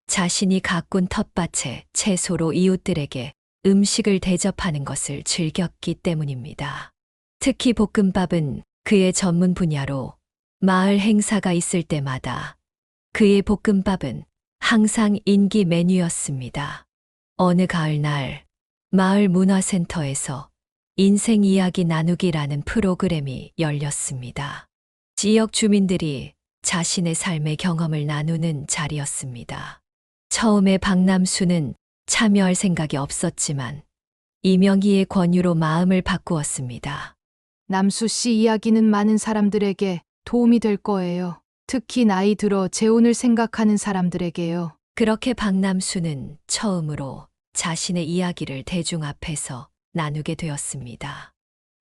S4: 자신이 가꾼 텃밭에 채소로 이웃들에게 음식을 대접하는 것을 즐겼기 때문입니다. 특히 볶음밥은 그의 전문 분야로 마을 행사가 있을 때마다 그의 볶음밥은 항상 인기 메뉴였습니다. 어느 가을날 마을 문화센터에서 인생 이야기 나누기라는 프로그램이 열렸습니다. 지역 주민들이 자신의 삶의 경험을 나누는 자리였습니다. 처음에 박남수는 참여할 생각이 없었지만 이명희의 권유로 마음을 바꾸었습니다.
S10: 남수 씨 이야기는 많은 사람들에게 도움이 될 거예요. 특히 나이 들어 재혼을 생각하는 사람들에게요.
S4: 그렇게 박남수는 처음으로 자신의 이야기를 대중 앞에서 나누게 되었습니다.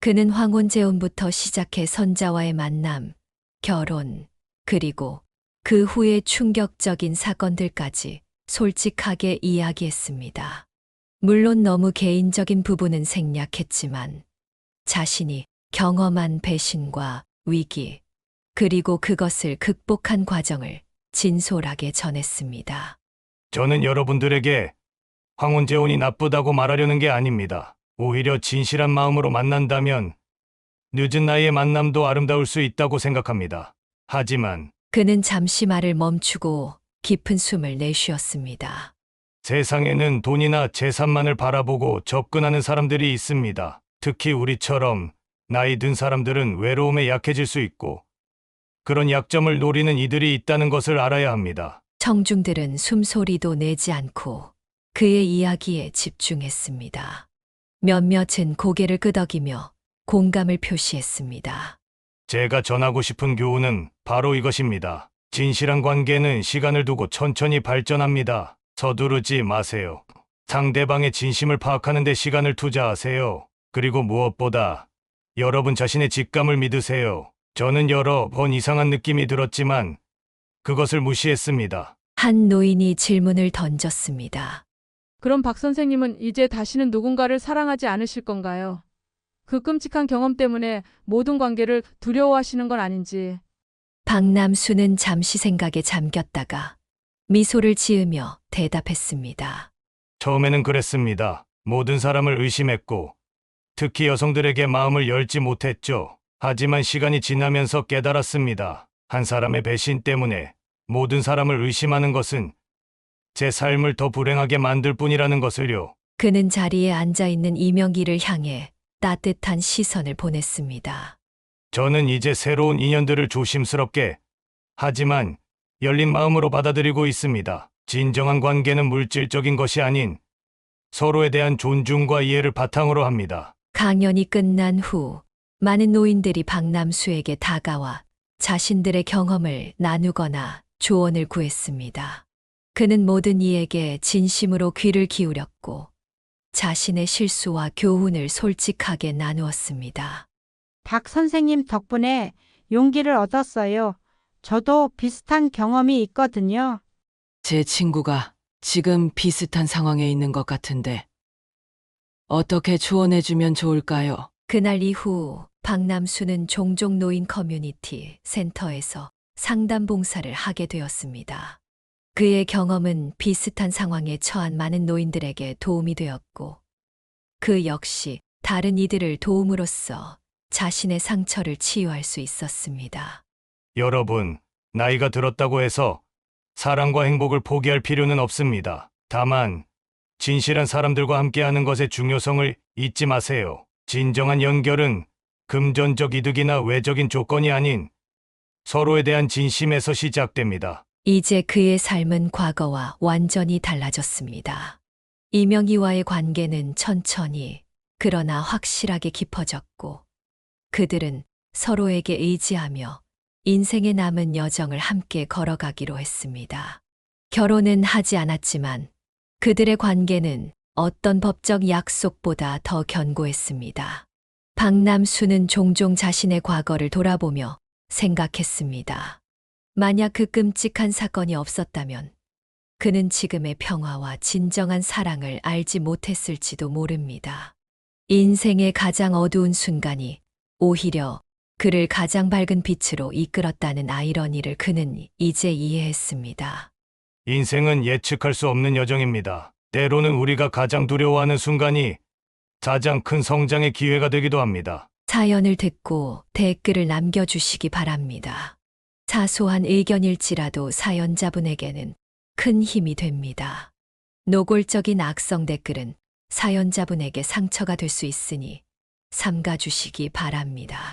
S4: 그는 황혼재혼부터 시작해 선자와의 만남, 결혼, 그리고 그 후의 충격적인 사건들까지 솔직하게 이야기했습니다. 물론 너무 개인적인 부분은 생략했지만 자신이 경험한 배신과 위기, 그리고 그것을 극복한 과정을 진솔하게 전했습니다.
S2: 저는 여러분들에게 황혼재혼이 나쁘다고 말하려는 게 아닙니다. 오히려 진실한 마음으로 만난다면 늦은 나이의 만남도 아름다울 수 있다고 생각합니다. 하지만
S4: 그는 잠시 말을 멈추고 깊은 숨을 내쉬었습니다.
S2: 세상에는 돈이나 재산만을 바라보고 접근하는 사람들이 있습니다. 특히 우리처럼 나이 든 사람들은 외로움에 약해질 수 있고 그런 약점을 노리는 이들이 있다는 것을 알아야 합니다.
S4: 청중들은 숨소리도 내지 않고 그의 이야기에 집중했습니다. 몇몇은 고개를 끄덕이며 공감을 표시했습니다.
S2: 제가 전하고 싶은 교훈은 바로 이것입니다. 진실한 관계는 시간을 두고 천천히 발전합니다. 서두르지 마세요. 상대방의 진심을 파악하는 데 시간을 투자하세요. 그리고 무엇보다 여러분 자신의 직감을 믿으세요. 저는 여러 번 이상한 느낌이 들었지만 그것을 무시했습니다.
S4: 한 노인이 질문을 던졌습니다.
S11: 그럼 박 선생님은 이제 다시는 누군가를 사랑하지 않으실 건가요? 그 끔찍한 경험 때문에 모든 관계를 두려워하시는 건 아닌지.
S4: 박남수는 잠시 생각에 잠겼다가 미소를 지으며 대답했습니다.
S2: 처음에는 그랬습니다. 모든 사람을 의심했고 특히 여성들에게 마음을 열지 못했죠. 하지만 시간이 지나면서 깨달았습니다. 한 사람의 배신 때문에 모든 사람을 의심하는 것은 제 삶을 더 불행하게 만들 뿐이라는 것을요.
S4: 그는 자리에 앉아 있는 이명기를 향해 따뜻한 시선을 보냈습니다.
S2: 저는 이제 새로운 인연들을 조심스럽게 하지만 열린 마음으로 받아들이고 있습니다. 진정한 관계는 물질적인 것이 아닌 서로에 대한 존중과 이해를 바탕으로 합니다.
S4: 강연이 끝난 후 많은 노인들이 박남수에게 다가와 자신들의 경험을 나누거나 조언을 구했습니다. 그는 모든 이에게 진심으로 귀를 기울였고 자신의 실수와 교훈을 솔직하게 나누었습니다.
S12: 박 선생님 덕분에 용기를 얻었어요. 저도 비슷한 경험이 있거든요.
S13: 제 친구가 지금 비슷한 상황에 있는 것 같은데 어떻게 조언해주면 좋을까요?
S4: 그날 이후 박남수는 종종 노인 커뮤니티 센터에서 상담 봉사를 하게 되었습니다. 그의 경험은 비슷한 상황에 처한 많은 노인들에게 도움이 되었고 그 역시 다른 이들을 도움으로써 자신의 상처를 치유할 수 있었습니다.
S2: 여러분, 나이가 들었다고 해서 사랑과 행복을 포기할 필요는 없습니다. 다만 진실한 사람들과 함께하는 것의 중요성을 잊지 마세요. 진정한 연결은 금전적 이득이나 외적인 조건이 아닌 서로에 대한 진심에서 시작됩니다.
S4: 이제 그의 삶은 과거와 완전히 달라졌습니다. 이명희와의 관계는 천천히 그러나 확실하게 깊어졌고 그들은 서로에게 의지하며 인생의 남은 여정을 함께 걸어가기로 했습니다. 결혼은 하지 않았지만 그들의 관계는 어떤 법적 약속보다 더 견고했습니다. 박남수는 종종 자신의 과거를 돌아보며 생각했습니다. 만약 그 끔찍한 사건이 없었다면 그는 지금의 평화와 진정한 사랑을 알지 못했을지도 모릅니다. 인생의 가장 어두운 순간이 오히려 그를 가장 밝은 빛으로 이끌었다는 아이러니를 그는 이제 이해했습니다.
S2: 인생은 예측할 수 없는 여정입니다. 때로는 우리가 가장 두려워하는 순간이 가장 큰 성장의 기회가 되기도 합니다.
S4: 사연을 듣고 댓글을 남겨주시기 바랍니다. 사소한 의견일지라도 사연자분에게는 큰 힘이 됩니다. 노골적인 악성 댓글은 사연자분에게 상처가 될 수 있으니 삼가주시기 바랍니다.